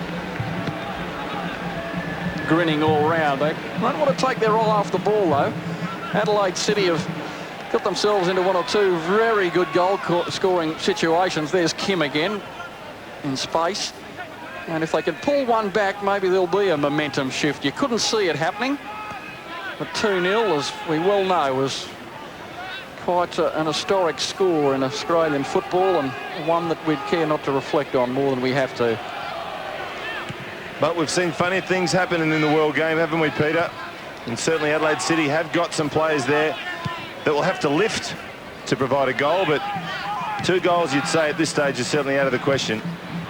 Grinning all round. They don't want to take their eye off the ball, though. Adelaide City have got themselves into 1 or 2 very good goal-scoring situations. There's Kim again in space. And if they can pull one back, maybe there'll be a momentum shift. You couldn't see it happening. But 2-0, as we well know, was quite an historic score in Australian football, and one that we'd care not to reflect on more than we have to. But we've seen funny things happening in the world game, haven't we, Peter? And certainly Adelaide City have got some players there that will have to lift to provide a goal, but 2 goals, you'd say, at this stage is certainly out of the question.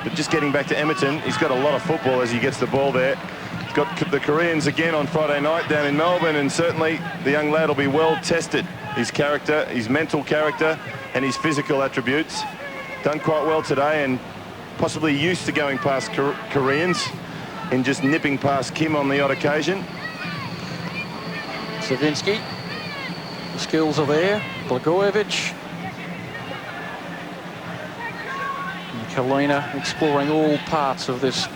But just getting back to Emerton, he's got a lot of football as he gets the ball there. He's got the Koreans again on Friday night down in Melbourne, and certainly the young lad will be well tested. His character, his mental character, and his physical attributes. Done quite well today, and possibly used to going past Koreans in just nipping past Kim on the odd occasion. Cervinski, the skills are there. Blagojevic. And Čulina exploring all parts of this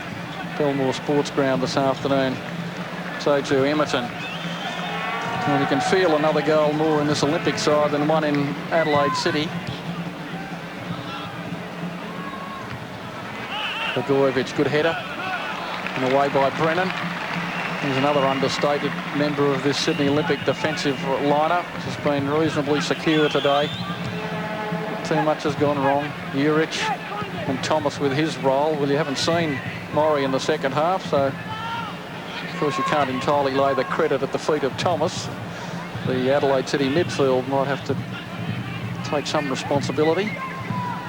Belmore sports ground this afternoon. So too Emerton. And you can feel another goal more in this Olympic side than one in Adelaide City. Blagojevic, good header. And away by Brennan. He's another understated member of this Sydney Olympic defensive lineup, which has been reasonably secure today. Too much has gone wrong. Juric and Thomas with his role. Well, you haven't seen Murray in the second half, so of course you can't entirely lay the credit at the feet of Thomas. The Adelaide City midfield might have to take some responsibility.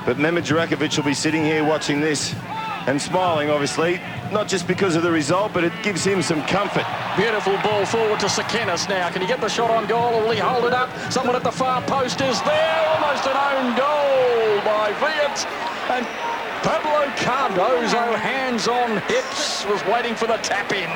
But Milan Blagojevic will be sitting here watching this and smiling, obviously, not just because of the result, but it gives him some comfort. Beautiful ball forward to Tsekenis now. Can he get the shot on goal, or will he hold it up? Someone at the far post is there. Almost an own goal by Viet. And Pablo Cardozo, hands on hips, was waiting for the tap-in.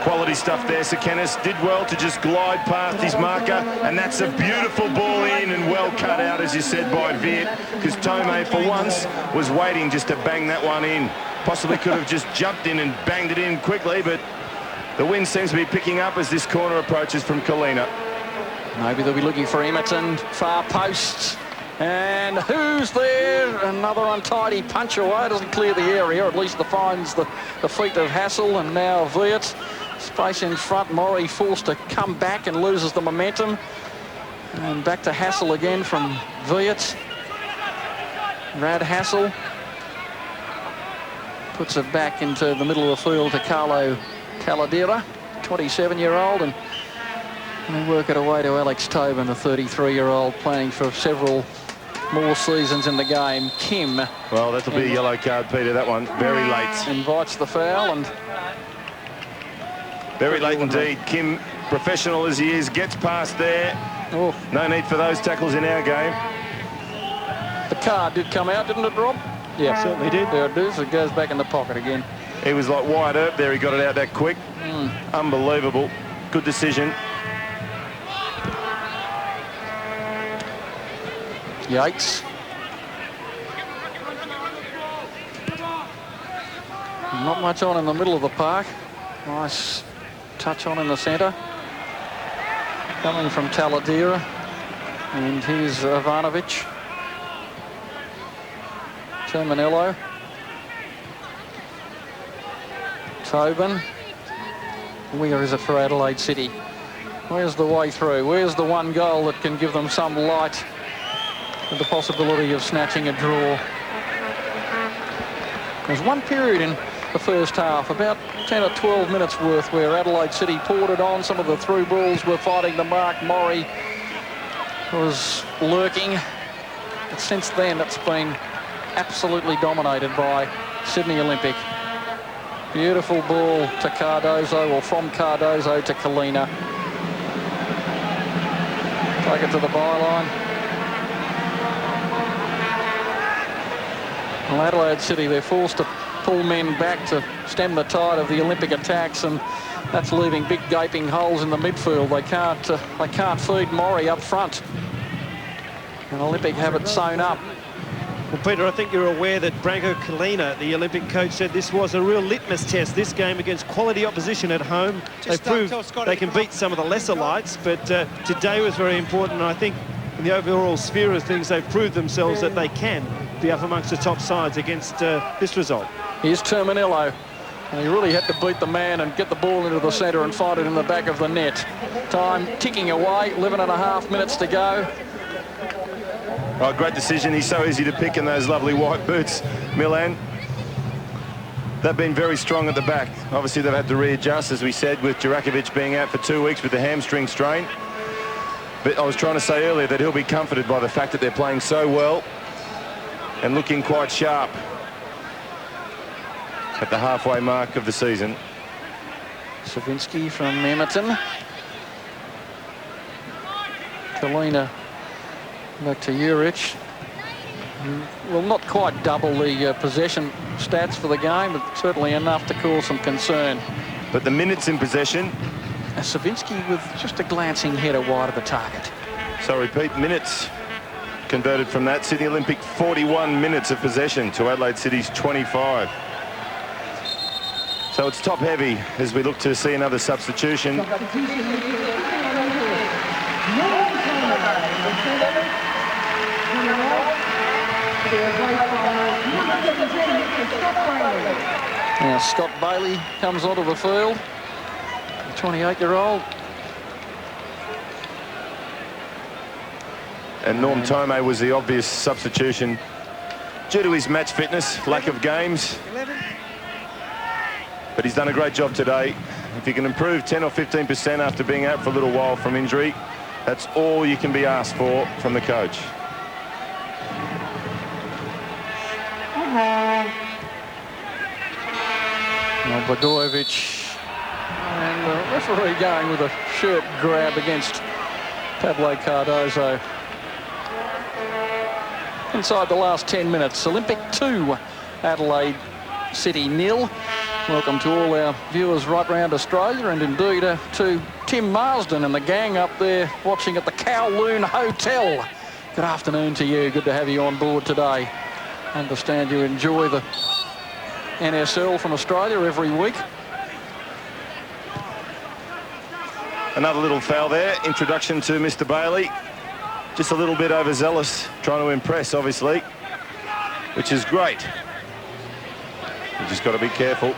Quality stuff there. Tsekenis did well to just glide past his marker, and that's a beautiful ball in and well cut out, as you said, by Viet, because Tome, for once, was waiting just to bang that one in. Possibly could have just jumped in and banged it in quickly, but the wind seems to be picking up as this corner approaches from Čulina. Maybe they'll be looking for Emerton, far post. And who's there? Another untidy punch away. Doesn't clear the area. At least defines the feet of Hassell. And now Bouhoutsos. Space in front. Morey forced to come back and loses the momentum. And back to Hassell again from Bouhoutsos. Rad Hassell puts it back into the middle of the field to Carlo Taladera, 27-year-old, and they work it away to Alex Tome, the 33-year-old, playing for several more seasons in the game. Kim. Well, that'll be a yellow card, Peter, that one. Very late. Invites the foul, and very late indeed. Kim, professional as he is, gets past there. Oh. No need for those tackles in our game. The card did come out, didn't it, Rob? Yeah, certainly did. There it is. It goes back in the pocket again. He was like wide up there. He got it out that quick. Unbelievable. Good decision. Yates. Not much on in the middle of the park. Nice touch on in the centre. Coming from Taladera. And here's Ivanovic. Terminello. Tobin. Where is it for Adelaide City? Where's the way through? Where's the one goal that can give them some light with the possibility of snatching a draw? There's one period in the first half, about 10 or 12 minutes worth, where Adelaide City poured it on. Some of the through balls were fighting the mark. Morey was lurking. But since then, it's been absolutely dominated by Sydney Olympic. Beautiful ball to Cardozo, or from Cardozo to Čulina. Take it to the byline. Well, Adelaide City, they're forced to pull men back to stem the tide of the Olympic attacks, and that's leaving big gaping holes in the midfield. They can't feed Morey up front. And Olympic have it sewn up. Well, Peter, I think you're aware that Branko Čulina, the Olympic coach, said this was a real litmus test, this game against quality opposition at home. They proved they can beat some of the lesser lights, but today was very important. And I think in the overall sphere of things, they've proved themselves that they can be up amongst the top sides against this result. Here's Terminello. And he really had to beat the man and get the ball into the centre and find it in the back of the net. Time ticking away, 11.5 minutes to go. Oh, great decision. He's so easy to pick in those lovely white boots, Milan. They've been very strong at the back. Obviously, they've had to readjust, as we said, with Jurakovic being out for 2 weeks with the hamstring strain. But I was trying to say earlier that he'll be comforted by the fact that they're playing so well and looking quite sharp at the halfway mark of the season. Cervinski from Emerton. Čulina back to Juric. Well, not quite double the possession stats for the game, but certainly enough to cause some concern. But the minutes in possession. Cervinski with just a glancing header wide of the target. So repeat, minutes converted from that. Sydney Olympic 41 minutes of possession to Adelaide City's 25. So it's top heavy as we look to see another substitution. Now Scott Baillie comes onto the field, the 28-year-old. And Norm Tome was the obvious substitution due to his match fitness, lack of games. But he's done a great job today. If you can improve 10 or 15% after being out for a little while from injury, that's all you can be asked for from the coach. Now Blagojevic, and the referee going with a shirt grab against Pablo Cardozo. Inside the last 10 minutes, Olympic 2, Adelaide City 0. Welcome to all our viewers right around Australia, and indeed to Tim Marsden and the gang up there watching at the Kowloon Hotel. Good afternoon to you. Good to have you on board today. Understand you enjoy the NSL from Australia every week. Another little foul there. Introduction to Mr. Baillie. Just a little bit overzealous, trying to impress, obviously, which is great. You just got to be careful.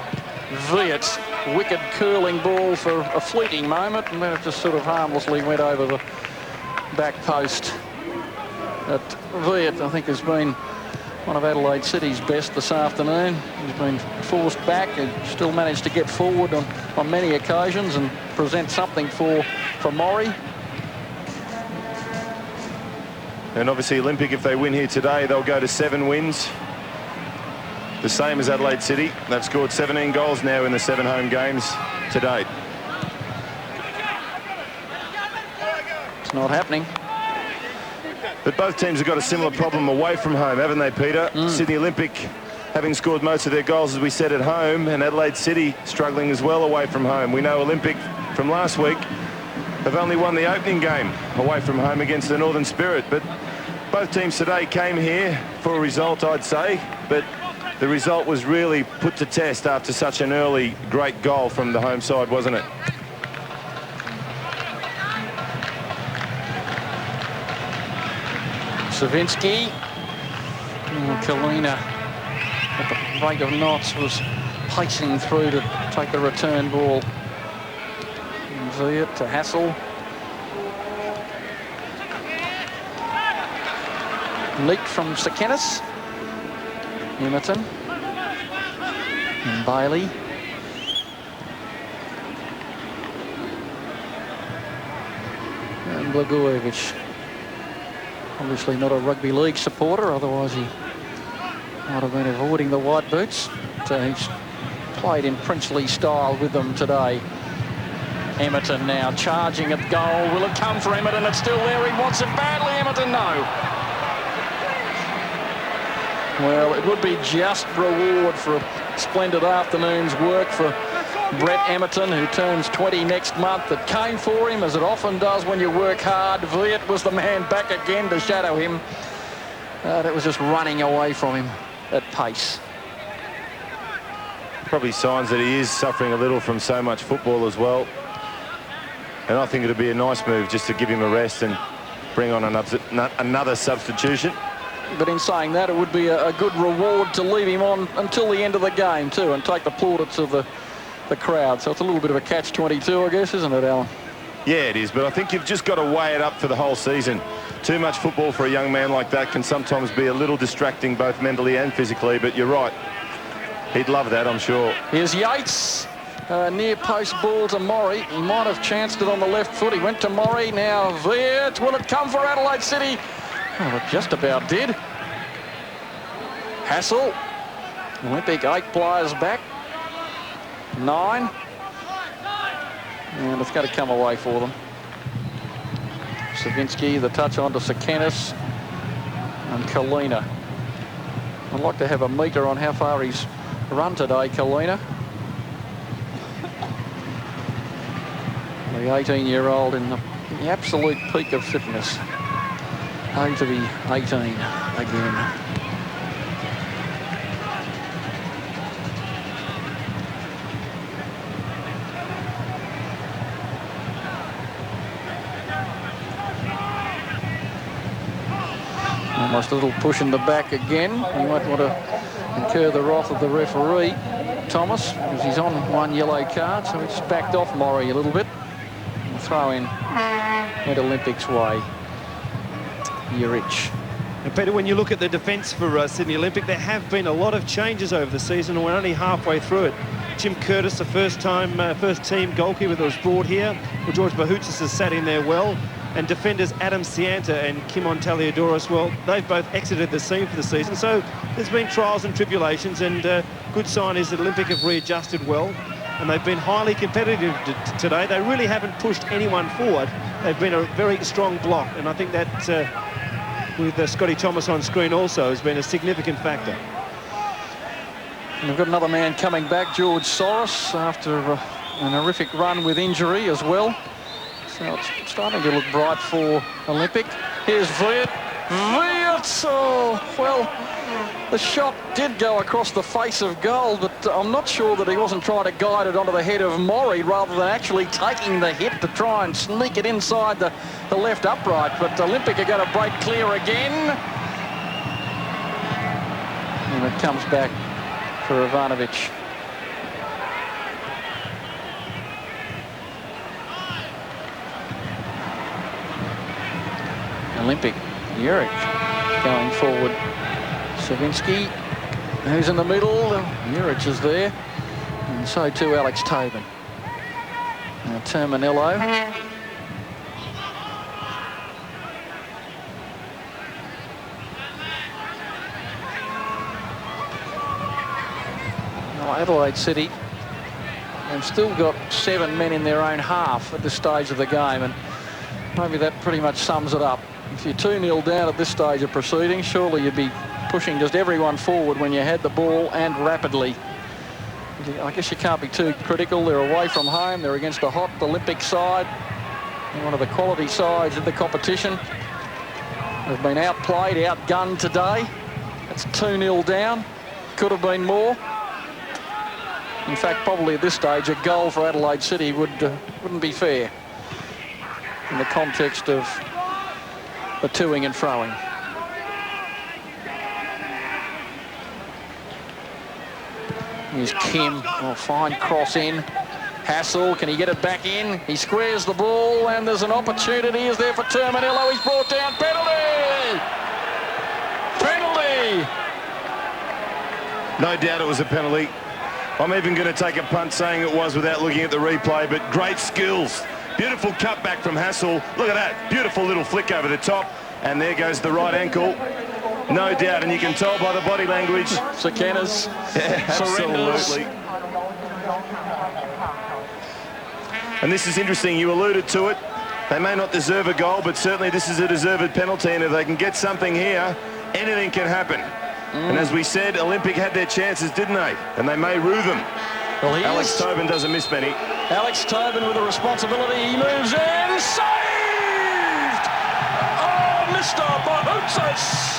Viet's wicked curling ball for a fleeting moment, and then it just sort of harmlessly went over the back post. But Viet, I think, has been one of Adelaide City's best this afternoon. He's been forced back and still managed to get forward on many occasions and present something for Maury. And obviously Olympic, if they win here today, they'll go to 7 wins. The same as Adelaide City. They've scored 17 goals now in the 7 home games to date. It's not happening. But both teams have got a similar problem away from home, haven't they, Peter? Sydney Olympic having scored most of their goals, as we said, at home, and Adelaide City struggling as well away from home. We know Olympic from last week have only won the opening game away from home against the Northern Spirit. But both teams today came here for a result, I'd say, but the result was really put to test after such an early great goal from the home side, wasn't it? Cervinski. Čulina at the rate of knots was pacing through to take the return ball. Viet to Hassell. Leak from Tsekenis. Emerton. And Baillie. And Blagojevic. Obviously not a rugby league supporter, otherwise he might have been avoiding the white boots. So he's played in princely style with them today. Emerton now charging at goal. Will it come for Emerton? It's still there. He wants it badly. Emerton, no. Well, it would be just reward for a splendid afternoon's work for Brett Emerton, who turns 20 next month. It came for him, as it often does when you work hard. Viet was the man back again to shadow him. It was just running away from him at pace. Probably signs that he is suffering a little from so much football as well. And I think it would be a nice move just to give him a rest and bring on another substitution. But in saying that, it would be a good reward to leave him on until the end of the game too, and take the plaudits of the crowd. So it's a little bit of a catch-22, I guess, isn't it, Alan? Yeah, it is, but I think you've just got to weigh it up for the whole season. Too much football for a young man like that can sometimes be a little distracting, both mentally and physically, but you're right. He'd love that, I'm sure. Here's Yates. Near post ball to Maury. He might have chanced it on the left foot. He went to Maury. Now Viet. Will it come for Adelaide City? Oh, it just about did. Hassell. Olympic 8 players back. 9. And it's going to come away for them. Cervinski, the touch on to Tsekenis and Čulina. I'd like to have a metre on how far he's run today, Čulina. The 18-year-old in the absolute peak of fitness. Going to be 18 again. Almost a little push in the back again. He might want to incur the wrath of the referee, Thomas, because he's on 1 yellow card, so he's backed off Maury a little bit. Throw in went Olympics way. Juric. And Peter, when you look at the defence for Sydney Olympic, there have been a lot of changes over the season, and we're only halfway through it. Jim Curtis, the first team goalkeeper that was brought here. Well, George Bouhoutsos has sat in there well. And defenders Adam Sianta and Kimon Taliadoros, well, they've both exited the scene for the season. So there's been trials and tribulations, and good sign is that Olympic have readjusted well. And they've been highly competitive today. They really haven't pushed anyone forward. They've been a very strong block, and I think that with Scotty Thomas on screen also has been a significant factor. And we've got another man coming back, George Soros, after an horrific run with injury as well. So it's starting to look bright for Olympic. Here's Viet. Viet! Bouhoutsos. Oh, well, the shot did go across the face of goal, but I'm not sure that he wasn't trying to guide it onto the head of Morrie rather than actually taking the hit to try and sneak it inside the left upright. But Olympic are going to break clear again. And it comes back for Ivanovic. Olympic, Juric going forward. Cervinski, who's in the middle. Juric is there. And so too Alex Tobin. Now Terminillo. Well, Adelaide City have still got 7 men in their own half at this stage of the game, and maybe that pretty much sums it up. If you're 2-0 down at this stage of proceedings, surely you'd be pushing just everyone forward when you had the ball and rapidly. I guess you can't be too critical. They're away from home. They're against a hot Olympic side, one of the quality sides in the competition. They've been outplayed, outgunned today. It's 2-0 down. Could have been more. In fact, probably at this stage, a goal for Adelaide City wouldn't be fair in the context of the toing and froing. Here's Kim. Oh, fine cross in. Hassell, can he get it back in? He squares the ball, and there's an opportunity. Is there for Terminillo? He's brought down. Penalty! Penalty! No doubt it was a penalty. I'm even going to take a punt saying it was without looking at the replay, but great skills. Beautiful cutback from Hassell. Look at that. Beautiful little flick over the top. And there goes the right ankle. No doubt, and you can tell by the body language. Tsekenis. Yeah, absolutely. And this is interesting. You alluded to it. They may not deserve a goal, but certainly this is a deserved penalty. And if they can get something here, anything can happen. And as we said, Olympic had their chances, didn't they? And they may rue them. Well, Alex Tobin doesn't miss many. Alex Tobin with a responsibility. He moves in. Saved! Oh, Mr. Bouhoutsos!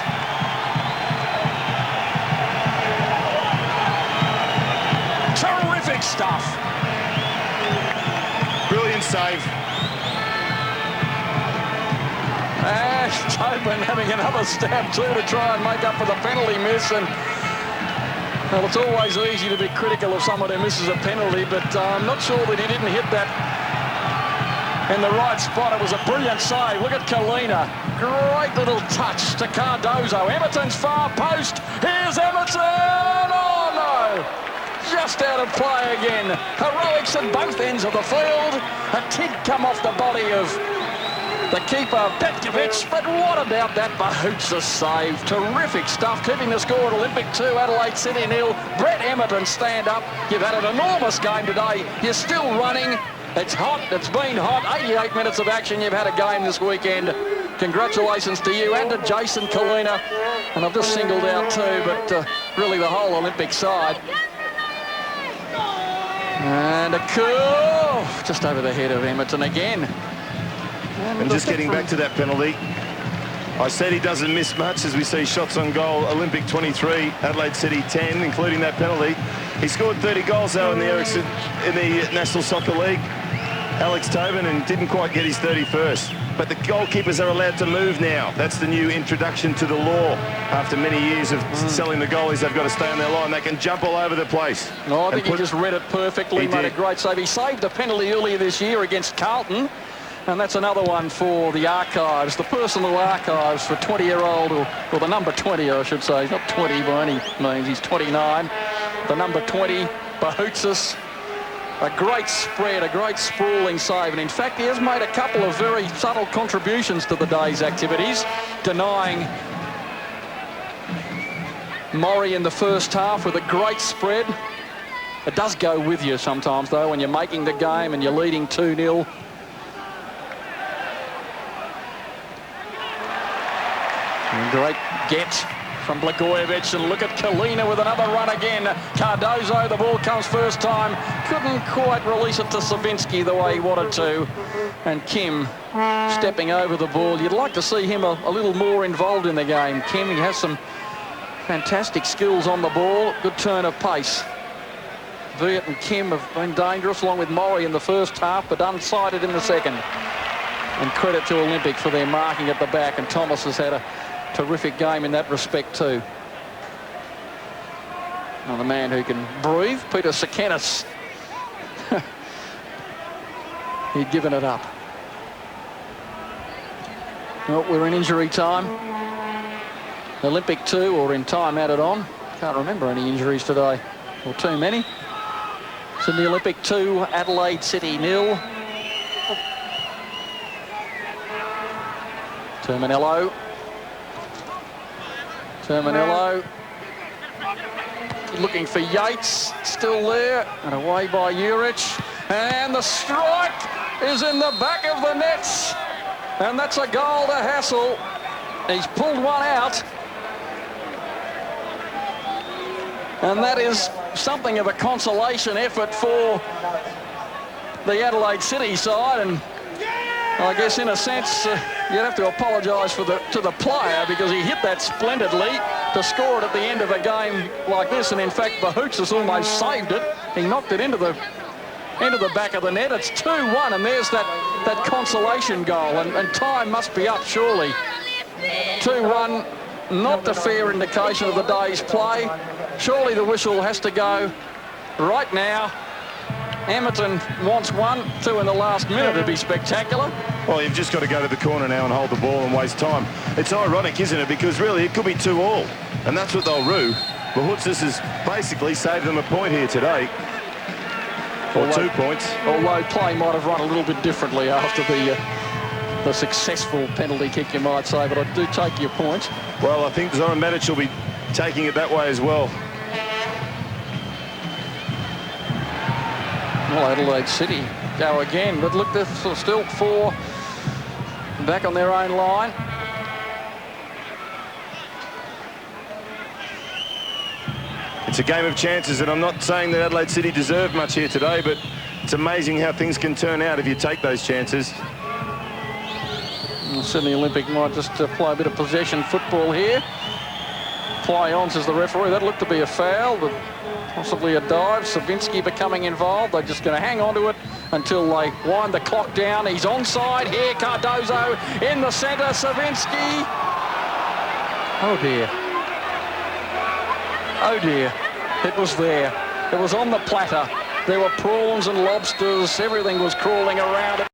Terrific stuff. Brilliant save. And Tobin having another stab too to try and make up for the penalty miss. And well, it's always easy to be critical of someone who misses a penalty, but I'm not sure that he didn't hit that in the right spot. It was a brilliant save. Look at Čulina. Great little touch to Cardozo. Emerton's far post. Here's Emerton. Oh no! Just out of play again. Heroics at both ends of the field. A tid come off the body of the keeper, Blagojevic, but what about that Bouhoutsos save? Terrific stuff, keeping the score at Olympic 2, Adelaide City 0. Brett Emerton, stand up. You've had an enormous game today. You're still running. It's hot. It's been hot. 88 minutes of action. You've had a game this weekend. Congratulations to you and to Jason Čulina. And I've just singled out too, but really the whole Olympic side. And a curve just over the head of Emerton again. And just getting back to that penalty, I said he doesn't miss much as we see shots on goal. Olympic 23, Adelaide City 10, including that penalty. He scored 30 goals though in the Ericsson, in the National Soccer League, Alex Tobin, and didn't quite get his 31st. But the goalkeepers are allowed to move now. That's the new introduction to the law. After many years of selling the goalies, they've got to stay on their line. They can jump all over the place. No, I think he just read it perfectly. He made a great save. He saved a penalty earlier this year against Carlton. And that's another one for the archives, the personal archives for 20-year-old, or the number 20, I should say. He's not 20 by any means, he's 29. The number 20, Bouhoutsos. A great spread, a great sprawling save. And in fact, he has made a couple of very subtle contributions to the day's activities, denying Morrie in the first half with a great spread. It does go with you sometimes, though, when you're making the game and you're leading 2-0. Great get from Blagojevic, and look at Čulina with another run again. Cardozo, the ball comes first time, couldn't quite release it to Cervinski the way he wanted to. And Kim stepping over the ball. You'd like to see him a little more involved in the game. Kim, he has some fantastic skills on the ball, good turn of pace. Viet and Kim have been dangerous, along with Murray in the first half, but unsighted in the second. And credit to Olympic for their marking at the back, and Thomas has had a terrific game in that respect too. Another man who can breathe, Peter Tsekenis. He'd given it up. Well, we're in injury time. Olympic 2, or in time added on. Can't remember any injuries today, or too many. Sydney Olympic 2, Adelaide City 0. Terminello. Looking for Yates, still there, and away by Juric. And the strike is in the back of the nets. And that's a goal to Hassell. He's pulled one out. And that is something of a consolation effort for the Adelaide City side. And I guess in a sense, you'd have to apologise to the player, because he hit that splendidly to score it at the end of a game like this. And in fact, Bouhoutsos almost saved it. He knocked it into the back of the net. It's 2-1, and there's that consolation goal. And time must be up, surely. 2-1, not a fair indication of the day's play. Surely the whistle has to go right now. Emerton wants 1-2 in the last minute. It'd be spectacular. Well, you've just got to go to the corner now and hold the ball and waste time. It's ironic, isn't it? Because really it could be 2-2, and that's what they'll rue. Bouhoutsos has basically saved them a point here today. Or 2 points. Although play might have run a little bit differently after the successful penalty kick, you might say, but I do take your point. Well, I think Zoran Medic will be taking it that way as well. Well, Adelaide City go again, but look, there's still 4 back on their own line. It's a game of chances, and I'm not saying that Adelaide City deserved much here today, but it's amazing how things can turn out if you take those chances. Well, Sydney Olympic might just play a bit of possession football here. Play on, says the referee. That looked to be a foul, but possibly a dive. Cervinski becoming involved. They're just going to hang on to it until they wind the clock down. He's onside here. Cardozo in the centre. Cervinski. Oh dear. Oh dear. It was there. It was on the platter. There were prawns and lobsters. Everything was crawling around it.